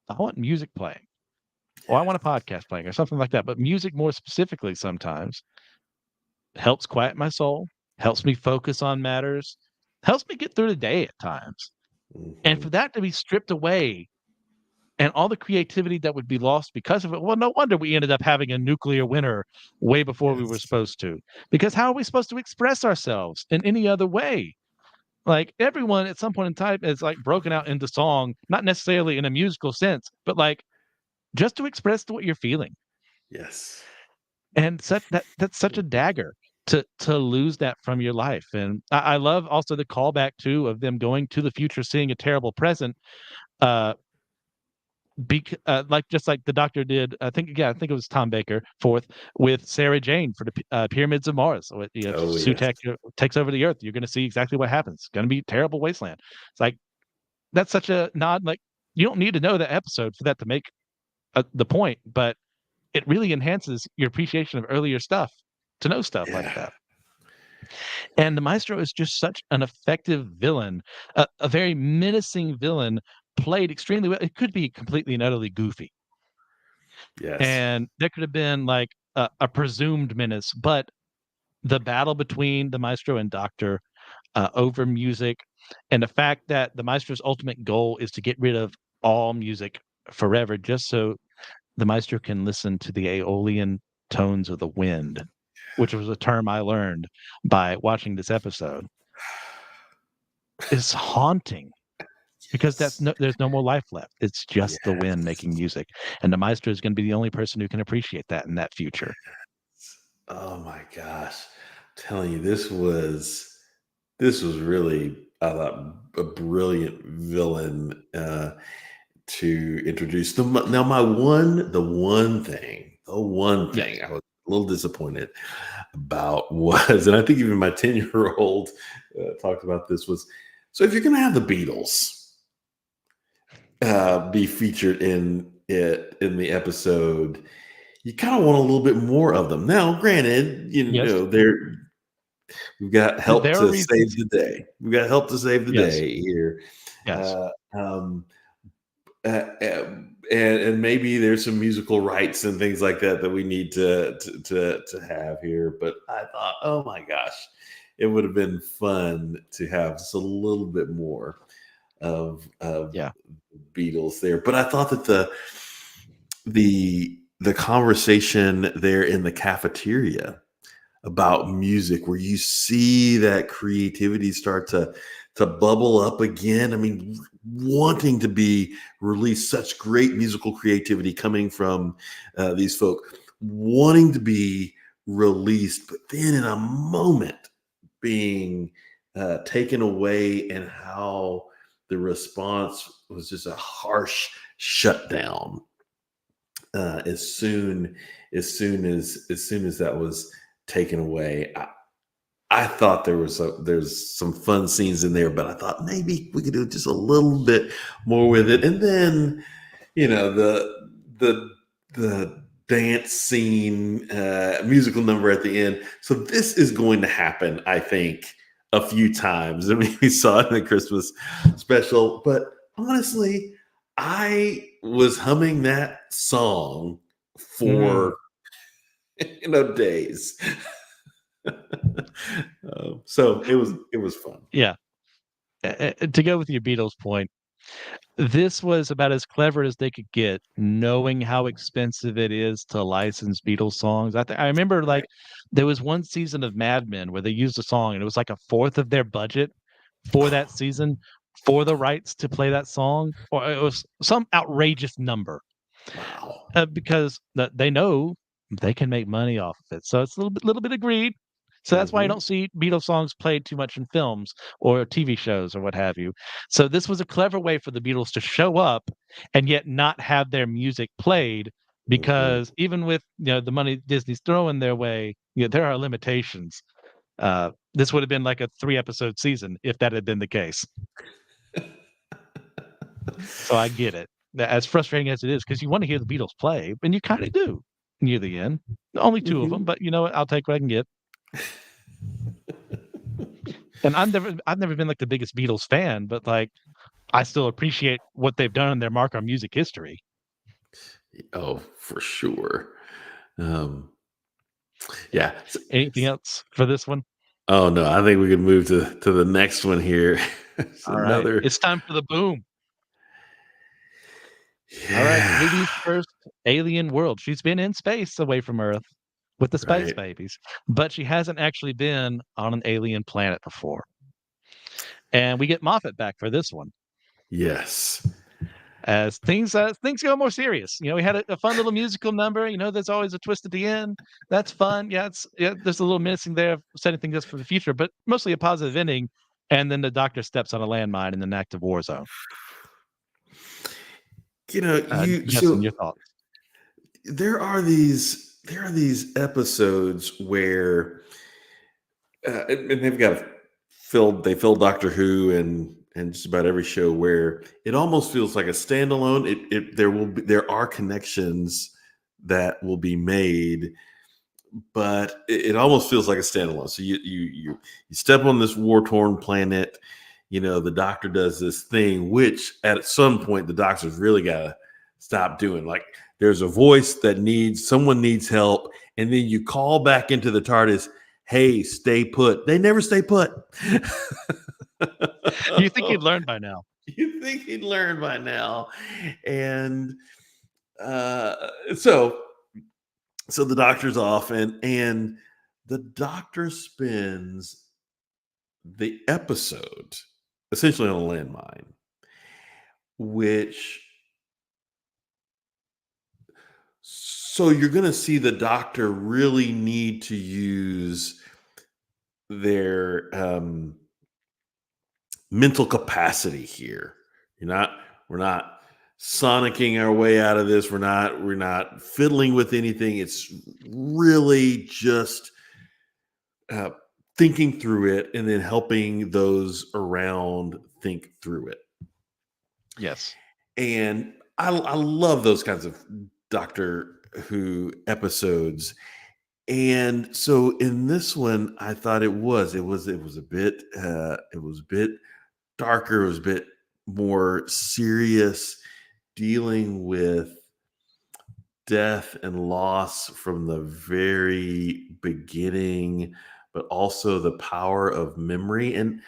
I want music playing, or I want a podcast playing, or something like that. But music, more specifically, sometimes helps quiet my soul, helps me focus on matters, helps me get through the day at times. And for mhm. that to be stripped away, and all the creativity that would be lost because of it. Well, no wonder we ended up having a nuclear winter way before we were Yes. supposed to. Because how are we supposed to express ourselves in any other way? Like everyone at some point in time is like broken out into song, not necessarily in a musical sense, but like just to express what you're feeling. Yes. And that's such a dagger to lose that from your life. And I love also the callback too of them going to the future, seeing a terrible present. Uh, like just like the Doctor did, I think it was Tom Baker fourth with Sarah Jane for the Pyramids of Mars. So, Oh, yes. Sutek takes over the Earth, you're going to see exactly what happens. It's going to be a terrible wasteland. It's like that's such a nod. Like, you don't need to know that episode for that to make the point, but it really enhances your appreciation of earlier stuff to know stuff like Yeah. that. And the Maestro is just such an effective villain, a very menacing villain, played extremely well. It could be completely and utterly goofy, Yes. and there could have been like a presumed menace, but the battle between the Maestro and Doctor over music, and the fact that the Maestro's ultimate goal is to get rid of all music forever, just so the Maestro can listen to the Aeolian tones of the wind, which was a term I learned by watching this episode, is haunting because Yes. there's no more life left. It's just the wind making Yes. music, and the Maestro is going to be the only person who can appreciate that in that future. Oh my gosh. I'm telling you, this was really, I thought, a brilliant villain to introduce them. Now, the one thing Yes. I was a little disappointed about was, and I think even my 10-year-old talked about this, was, so if you're going to have the Beatles be featured in the episode, you kind of want a little bit more of them. Now, granted, Yes. we've got help There are to save reasons. the day. We've got help to save the Yes. day here. Yes. Uh, um, and maybe there's some musical rights and things like that we need to have here. But I thought, oh my gosh, it would have been fun to have just a little bit more of Yeah. Beatles there. But I thought that the conversation there in the cafeteria about music, where you see that creativity start to bubble up again. I mean, wanting to be released, such great musical creativity coming from these folk, wanting to be released, but then in a moment being taken away, and how the response was just a harsh shutdown as soon as that was taken away. I thought there's some fun scenes in there, but I thought maybe we could do just a little bit more with it. And then, the dance scene, musical number at the end. So this is going to happen, I think, a few times. I mean, we saw it in the Christmas special, but honestly, I was humming that song Mm. for days. So it was fun. Yeah. To go with your Beatles point, this was about as clever as they could get, knowing how expensive it is to license Beatles songs. I remember, like, Right. there was one season of Mad Men where they used a song, and it was like a fourth of their budget for that season for the rights to play that song, or it was some outrageous number, Wow. because they know they can make money off of it. So it's a little bit of greed. So that's why you Hmm. don't see Beatles songs played too much in films or TV shows or what have you. So this was a clever way for the Beatles to show up and yet not have their music played, Hmm. because even with the money Disney's throwing their way, there are limitations. This would have been like a 3-episode season if that had been the case. So I get it. As frustrating as it is, because you want to hear the Beatles play, and you kind of do near the end. Only two of them, but you know what? I'll take what I can get. And I've never been like the biggest Beatles fan, but like I still appreciate what they've done in their mark on music history. Oh, for sure. Um, yeah. Anything else for this one? Oh no, I think we can move to the next one here. It's All right, another. it's time for the boom. All right, Yeah. Ruby's first alien world. She's been in space away from Earth with the Space Right. Babies, but she hasn't actually been on an alien planet before. And we get Moffat back for this one, Yes. as things go more serious. We had a fun little musical number. There's always a twist at the end. That's fun. Yeah, there's a little menacing there, of setting things up for the future, but mostly a positive ending. And then the Doctor steps on a landmine in an active war zone. You Justin, your so thoughts? there are these episodes where and they've got they fill Doctor Who and just about every show where it almost feels like a standalone. There are connections that will be made, but it almost feels like a standalone. So you step on this war torn planet. The doctor does this thing, which at some point the doctor's really got to stop doing. Like there's a voice that someone needs help, and then you call back into the TARDIS, hey, stay put. They never stay put. You think he'd learn by now? You think he'd learn by now. And so the doctor's off, and the doctor spends the episode essentially on a landmine, so you're going to see the doctor really need to use their mental capacity here. We're not sonicking our way out of this. We're not fiddling with anything. It's really just thinking through it and then helping those around think through it. Yes. And I love those kinds of Doctor Who episodes. And so in this one, I thought it was a bit darker. It was a bit more serious, dealing with death and loss from the very beginning, but also the power of memory. And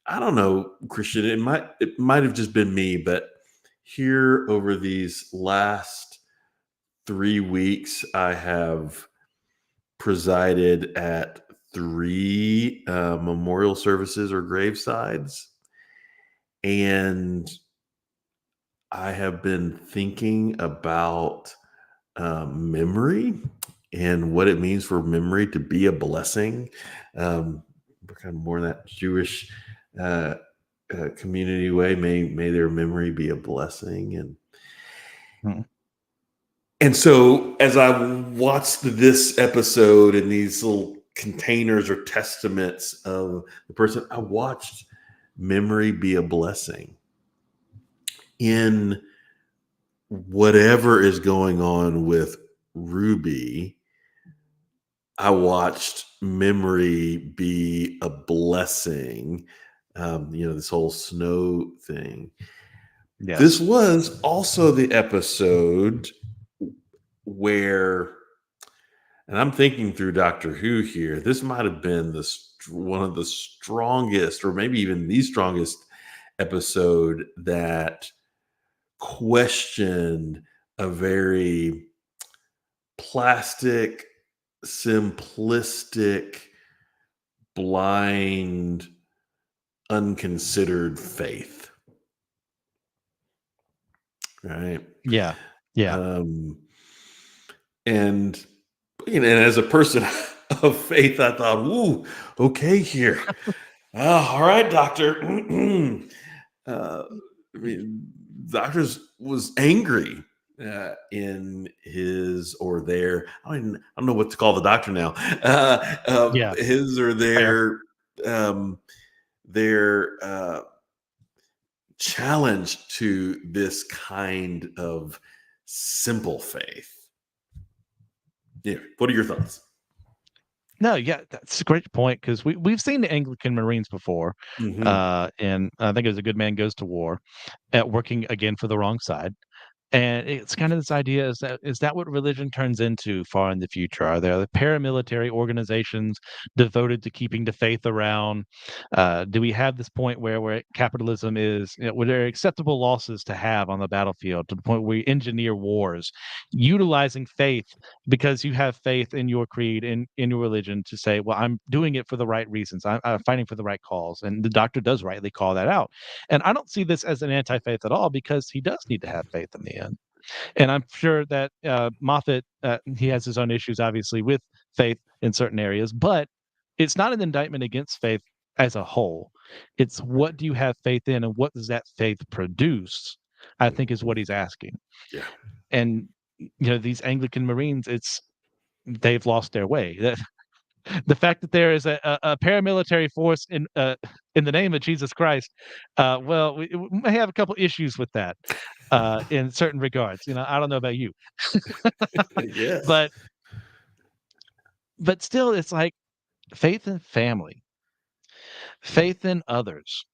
I don't know, Christian, it might have just been me, but here over these last 3 weeks, I have presided at 3 memorial services or gravesides. And I have been thinking about memory and what it means for memory to be a blessing. We're kind of more in that Jewish community way. May their memory be a blessing. And so as I watched this episode and these little containers or testaments of the person, I watched memory be a blessing in whatever is going on with Ruby. I watched memory be a blessing. This whole snow thing. Yes. This was also the episode where, and I'm thinking through Doctor Who here, this might have been one of the strongest, or maybe even the strongest episode that questioned a very plastic, simplistic, blind, unconsidered faith. Right? Yeah. And as a person of faith, I thought, "Ooh, okay, here, all right, doctor." Doctor was angry in his or their. I don't know what to call the doctor now. His or their challenge to this kind of simple faith. Yeah. What are your thoughts? No, yeah, that's a great point, because we've seen the Anglican Marines before, Mm-hmm. and I think it was A Good Man Goes to War, at working again for the wrong side. And it's kind of this idea, is that what religion turns into far in the future? Are there the paramilitary organizations devoted to keeping the faith around? Do we have this point where capitalism is, where there are acceptable losses to have on the battlefield, to the point where we engineer wars, utilizing faith because you have faith in your creed, in your religion, to say, well, I'm doing it for the right reasons. I'm fighting for the right cause. And the doctor does rightly call that out. And I don't see this as an anti-faith at all, because he does need to have faith in the end. And I'm sure that Moffat, he has his own issues, obviously, with faith in certain areas, but it's not an indictment against faith as a whole. It's, what do you have faith in, and what does that faith produce, I think, is what he's asking. Yeah. And these Anglican Marines, they've lost their way. The fact that there is a paramilitary force in the name of Jesus Christ, well, we may have a couple issues with that in certain regards. I don't know about you, Yes. but still, it's like faith in family, faith in others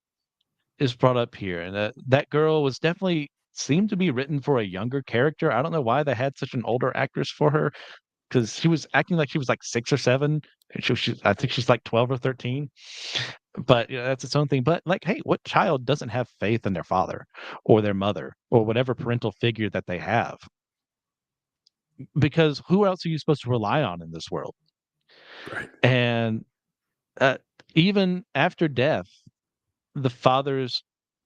is brought up here, and that girl was definitely seemed to be written for a younger character. I don't know why they had such an older actress for her because she was acting like she was like 6 or 7, and I think she's like 12 or 13. But that's its own thing. But like, hey, what child doesn't have faith in their father or their mother or whatever parental figure that they have? Because who else are you supposed to rely on in this world? Right. And uh, even after death, the father's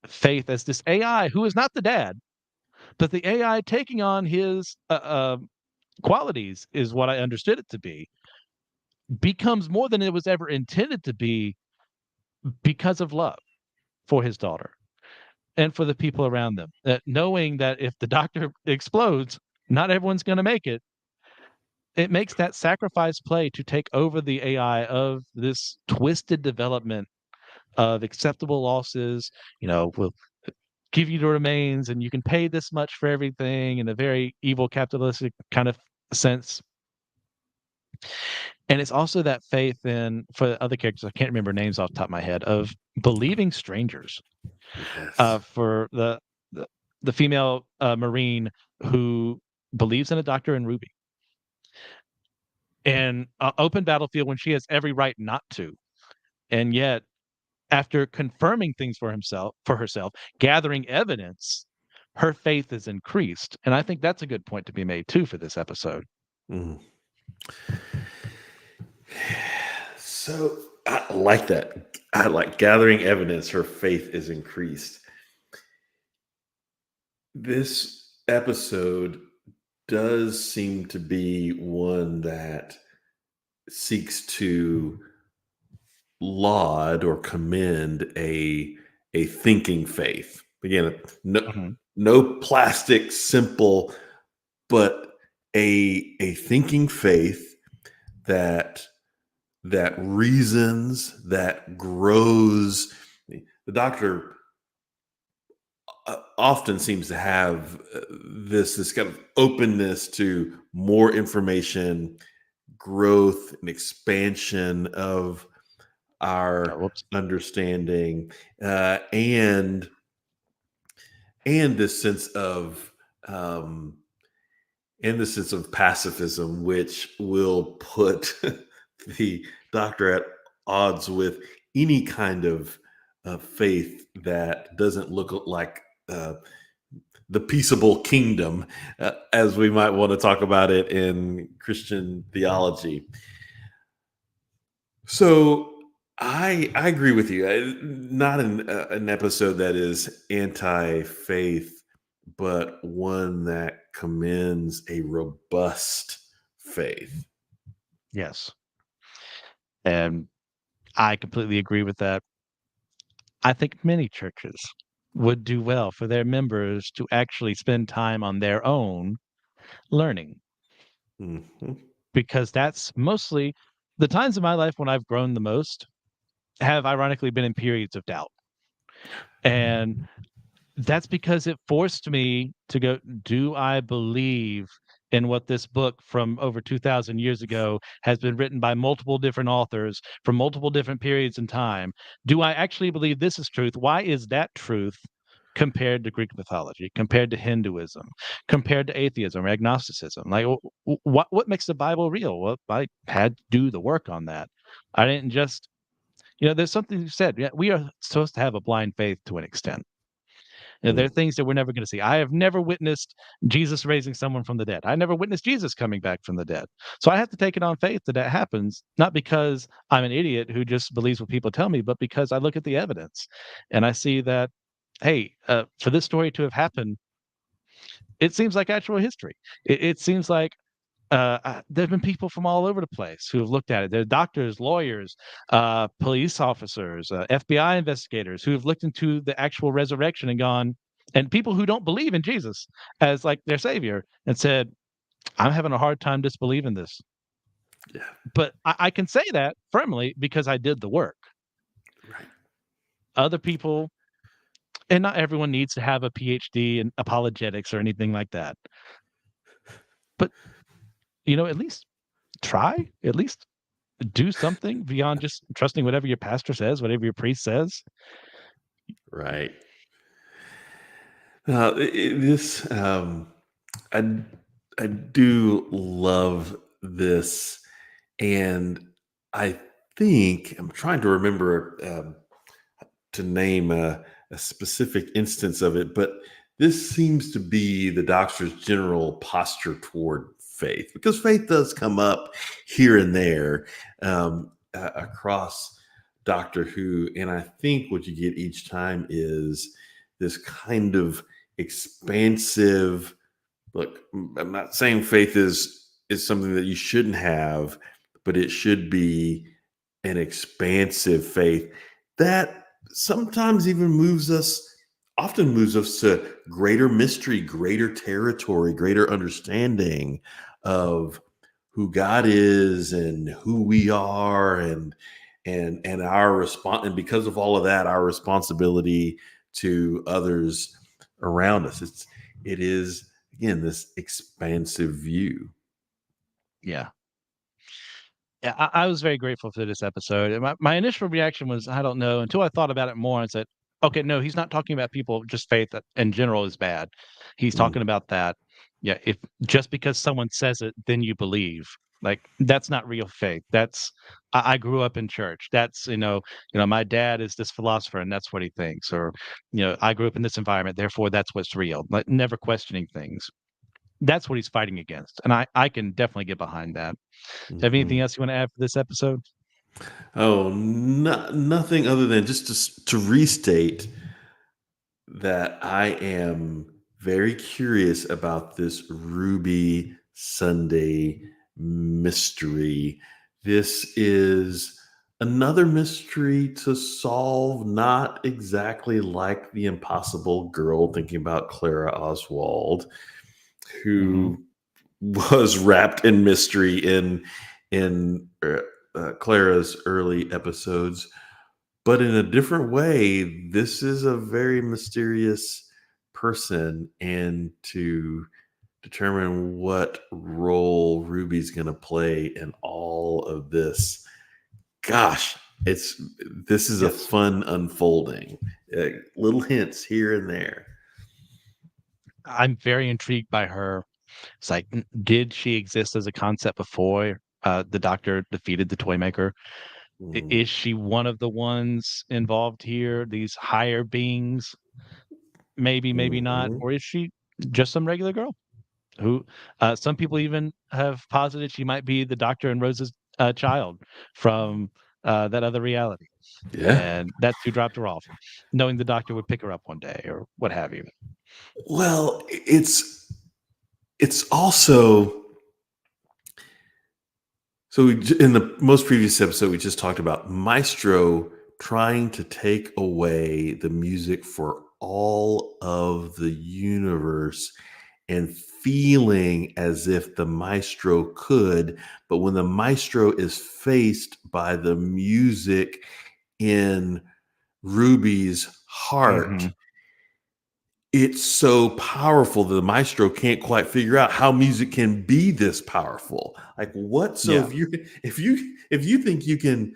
faith as this AI, who is not the dad, but the AI taking on his qualities, is what I understood it to be, becomes more than it was ever intended to be because of love for his daughter and for the people around them. That knowing that if the doctor explodes, not everyone's going to make it. It makes that sacrifice play to take over the AI of this twisted development of acceptable losses. We'll give you the remains and you can pay this much for everything in a very evil capitalistic kind of sense. And it's also that faith in, for the other characters, I can't remember names off the top of my head, of believing strangers. Yes. For the, the female Marine who believes in a Doctor and Ruby. And open battlefield when she has every right not to. And yet, after confirming things for herself, gathering evidence, her faith is increased. And I think that's a good point to be made too for this episode. Mm. So I like that. I like gathering evidence. Her faith is increased. This episode does seem to be one that seeks to laud or commend a thinking faith. Again, Mhm. no plastic, simple, but a thinking faith that reasons, that grows. The doctor often seems to have this kind of openness to more information, growth, and expansion of Oh, our whoops. understanding, and this sense of um, pacifism, which will put the doctor at odds with any kind of faith that doesn't look like the peaceable kingdom, as we might want to talk about it in Christian theology. So I agree with you. Not an episode that is anti-faith, but one that commends a robust faith. Yes. And I completely agree with that. I think many churches would do well for their members to actually spend time on their own learning, Mhm. because that's mostly the times in my life when I've grown the most have ironically been in periods of doubt. And that's because it forced me to go, do I believe in what this book from over 2,000 years ago has been written by multiple different authors from multiple different periods in time? Do I actually believe this is truth? Why is that truth compared to Greek mythology, compared to Hinduism, compared to atheism or agnosticism? Like, what makes the Bible real? Well, I had to do the work on that. I didn't just, there's something you said. Yeah, we are supposed to have a blind faith to an extent. There are Mm. things that we're never going to see. I have never witnessed Jesus raising someone from the dead. I never witnessed Jesus coming back from the dead. So I have to take it on faith that that happens, not because I'm an idiot who just believes what people tell me, but because I look at the evidence and I see that, hey, for this story to have happened, it seems like actual history. It seems like there have been people from all over the place who have looked at it. There are doctors, lawyers, police officers, FBI investigators who have looked into the actual resurrection and gone, and people who don't believe in Jesus as like their savior and said, I'm having a hard time disbelieving this. Yeah. But I can say that firmly because I did the work. Right. Other people, and not everyone needs to have a PhD in apologetics or anything like that. But, at least try, at least do something beyond just trusting whatever your pastor says, whatever your priest says. Right. This I I do love this, and I think I'm trying to remember to name a specific instance of it, but this seems to be the doctor's general posture toward faith, because faith does come up here and there across Doctor Who, and I think what you get each time is this kind of expansive look. I'm not saying faith is something that you shouldn't have, but it should be an expansive faith that sometimes even often moves us to greater mystery, greater territory, greater understanding of who God is and who we are, and our response, and because of all of that, our responsibility to others around us. It is again this expansive view. Yeah. Yeah, I was very grateful for this episode. And my initial reaction was, I don't know, until I thought about it more and said, okay, no, he's not talking about people, just faith in general is bad. He's Mm, talking about that. Yeah, if just because someone says it, then you believe. Like that's not real faith. I grew up in church. That's my dad is this philosopher and that's what he thinks. Or I grew up in this environment, therefore that's what's real. Like never questioning things. That's what he's fighting against, and I can definitely get behind that. Do you have anything mhm. else you want to add for this episode? Oh, nothing other than just to restate that I am very curious about this Ruby Sunday mystery. This is another mystery to solve, not exactly like the Impossible Girl, thinking about Clara Oswald, Mhm. who was wrapped in mystery in Clara's early episodes, but in a different way. This is a very mysterious person, and to determine what role Ruby's going to play in all of this, gosh, it's this is a Yes. fun unfolding. Little hints here and there. I'm very intrigued by her. It's like, did she exist as a concept before, the Doctor defeated the Toymaker? Mm, Is she one of the ones involved here, these higher beings? Maybe, maybe not. mhm. Or is she just some regular girl who, some people even have posited she might be the Doctor and Rose's, child from, that other reality. Yeah. And that's who dropped her off, knowing the Doctor would pick her up one day or what have you. Well, it's also so in the most previous episode we just talked about Maestro trying to take away the music for all of the universe and feeling as if the Maestro could, but when the Maestro is faced by the music in Ruby's heart, Mhm. it's so powerful that the maestro can't quite figure out how music can be this powerful. Like what? So Yeah. if you think you can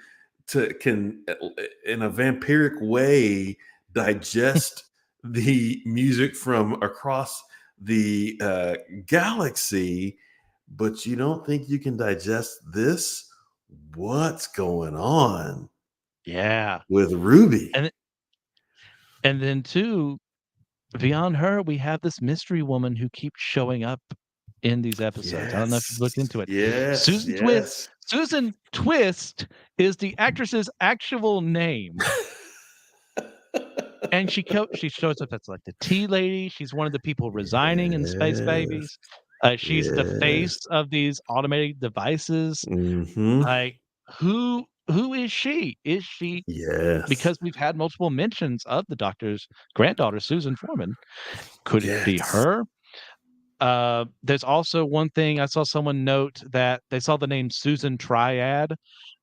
in a vampiric way digest the music from across the galaxy, but you don't think you can digest this, what's going on Yeah. with Ruby? And and then too, beyond her, we have this mystery woman who keeps showing up in these episodes. I don't know if you've Yes, looked into it. yes, yes. Susan Twist is the actress's actual name. And she shows up as like the tea lady. She's one of the people resigning in Space Yes, Babies. She's the yes. face of these automated devices. Mhm. Like who is she? Is she, Yes. because we've had multiple mentions of the Doctor's granddaughter, Susan Foreman. Could it be Yes. her? There's also one thing I saw someone note that they saw the name Susan Triad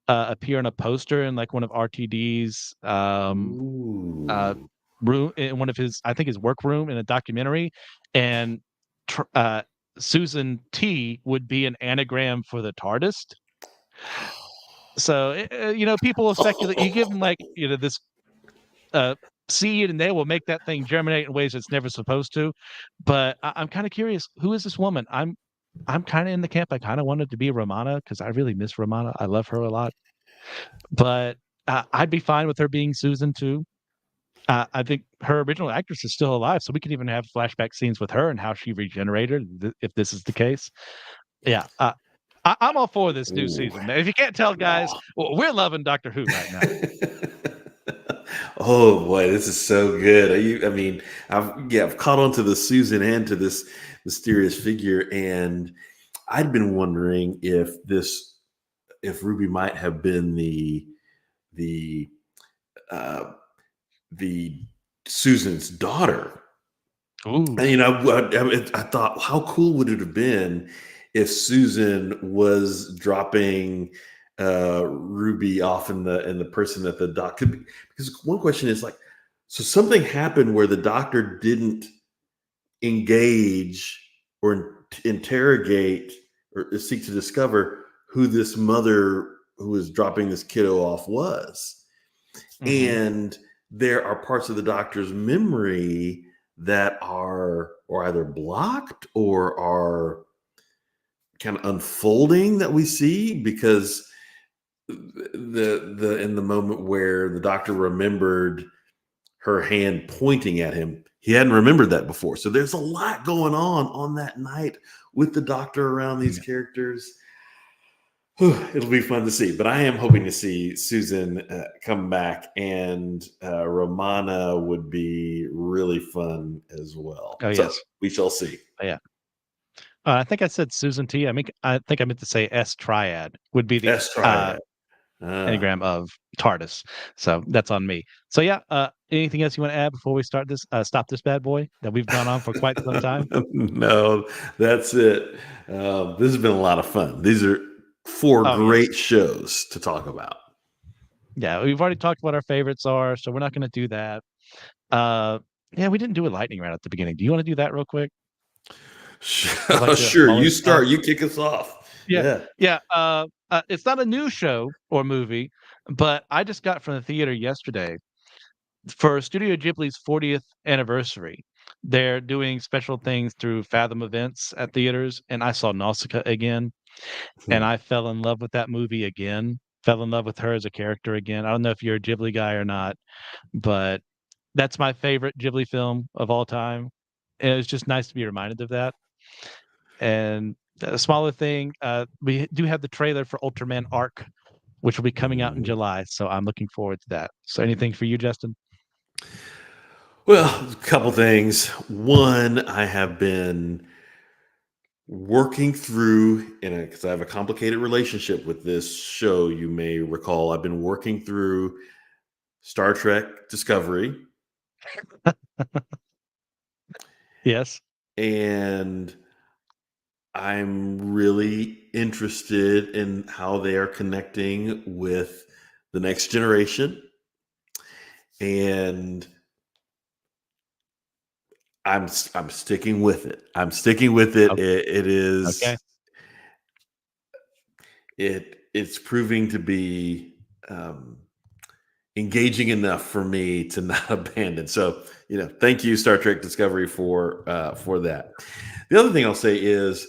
appear on a poster in like one of RTD's uh, Ooh. room in one of his, I think his work room in a documentary, and tr- uh, Susan T would be an anagram for the TARDIS. So people will speculate. You give them like this uh, seed, and they will make that thing germinate in ways it's never supposed to. But I'm kind of curious, who is this woman? I'm kind of in the camp. I kind of wanted to be Romana because I really miss Romana. I love her a lot. But I'd be fine with her being Susan too. I think her original actress is still alive, so we could even have flashback scenes with her and how she regenerated, if this is the case. Yeah, I'm all for this new Ooh. season, man. If you can't tell, guys, Wow. we're loving Doctor Who right now. Oh boy, this is so good. I mean, I've caught on to the Susan and to this mysterious figure, and I'd been wondering if Ruby might have been the uh, the Susan's daughter. Ooh, And, I thought, how cool would it have been if Susan was dropping Ruby off in the person that the doctor? Because one question is like, so something happened where the doctor didn't engage or interrogate or seek to discover who this mother who was dropping this kiddo off was. mhm, And there are parts of the doctor's memory that are or either blocked or are kind of unfolding that we see because the in the moment where the doctor remembered her hand pointing at him, he hadn't remembered that before. So there's a lot going on that night with the doctor around these yeah. characters. Whew, it'll be fun to see, but I am hoping to see Susan come back, and Romana would be really fun as well. Oh, So yes. we shall see. Oh, yeah. I think I said Susan T. I think I meant to say S Triad would be the S Triad. Ah. anagram of TARDIS. So that's on me. So yeah, anything else you want to add before we stop this bad boy that we've gone on for quite some time? No, that's it. This has been a lot of fun. These are four Oh yes. great shows to talk about. Yeah, we've already talked what our favorites are, so we're not gonna do that. Uh yeah, we didn't do a lightning round at the beginning. Do you want to do that real quick? Of like the Sure, smaller you stuff? start. You kick us off. Yeah, Yeah. yeah. It's not a new show or movie, but I just got from the theater yesterday for Studio Ghibli's 40th anniversary. They're doing special things through Fathom events at theaters, and I saw Nausicaa again, and Hmm. I fell in love with that movie again. Fell in love with her as a character again. I don't know if you're a Ghibli guy or not, but that's my favorite Ghibli film of all time. And it's just nice to be reminded of that. And a smaller thing, we do have the trailer for Ultraman Arc, which will be coming out in Mhm. July. So I'm looking forward to that. So anything for you, Justin? Well, a couple things. One, I have been working through because I have a complicated relationship with this show. You may recall I've been working through Star Trek Discovery, Yes. and I'm really interested in how they are connecting with the next generation. And I'm sticking with it. I'm sticking with it. Oh, It okay. is it's proving to be um, engaging enough for me to not abandon. So, thank you, Star Trek Discovery, for that. The other thing I'll say is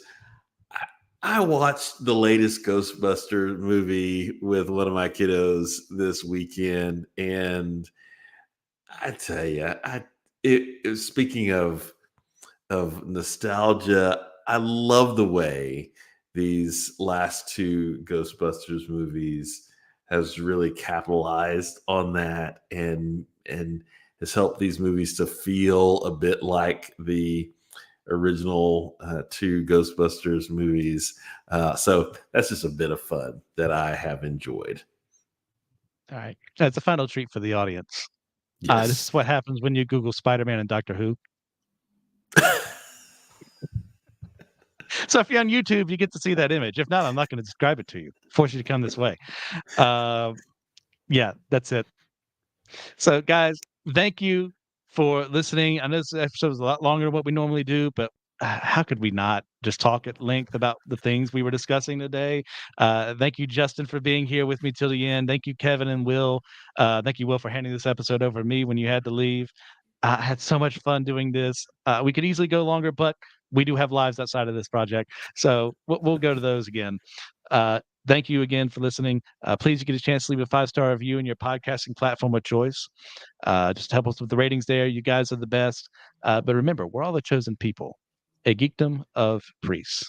I watched the latest Ghostbuster movie with one of my kiddos this weekend, and I tell you, speaking of nostalgia, I love the way these last two Ghostbusters movies has really capitalized on that and has helped these movies to feel a bit like the original two Ghostbusters movies. So that's just a bit of fun that I have enjoyed. All right. That's a final treat for the audience. This Yes. is what happens when you Google Spider-Man and Doctor Who. So if you're on YouTube, you get to see that image. If not, I'm not going to describe it to you. Force you to come this way. Yeah, that's it. So, guys, thank you for listening. I know this episode was a lot longer than what we normally do, but how could we not just talk at length about the things we were discussing today? Thank you, Justin, for being here with me till the end. Thank you, Kevin and Will. Thank you, Will, for handing this episode over to me when you had to leave. I had so much fun doing this. We could easily go longer, but we do have lives outside of this project. So we'll go to those again. Thank you again for listening. Please get a chance to leave a 5-star review in your podcasting platform of choice. Just help us with the ratings there. You guys are the best. But remember, we're all the chosen people, a geekdom of priests.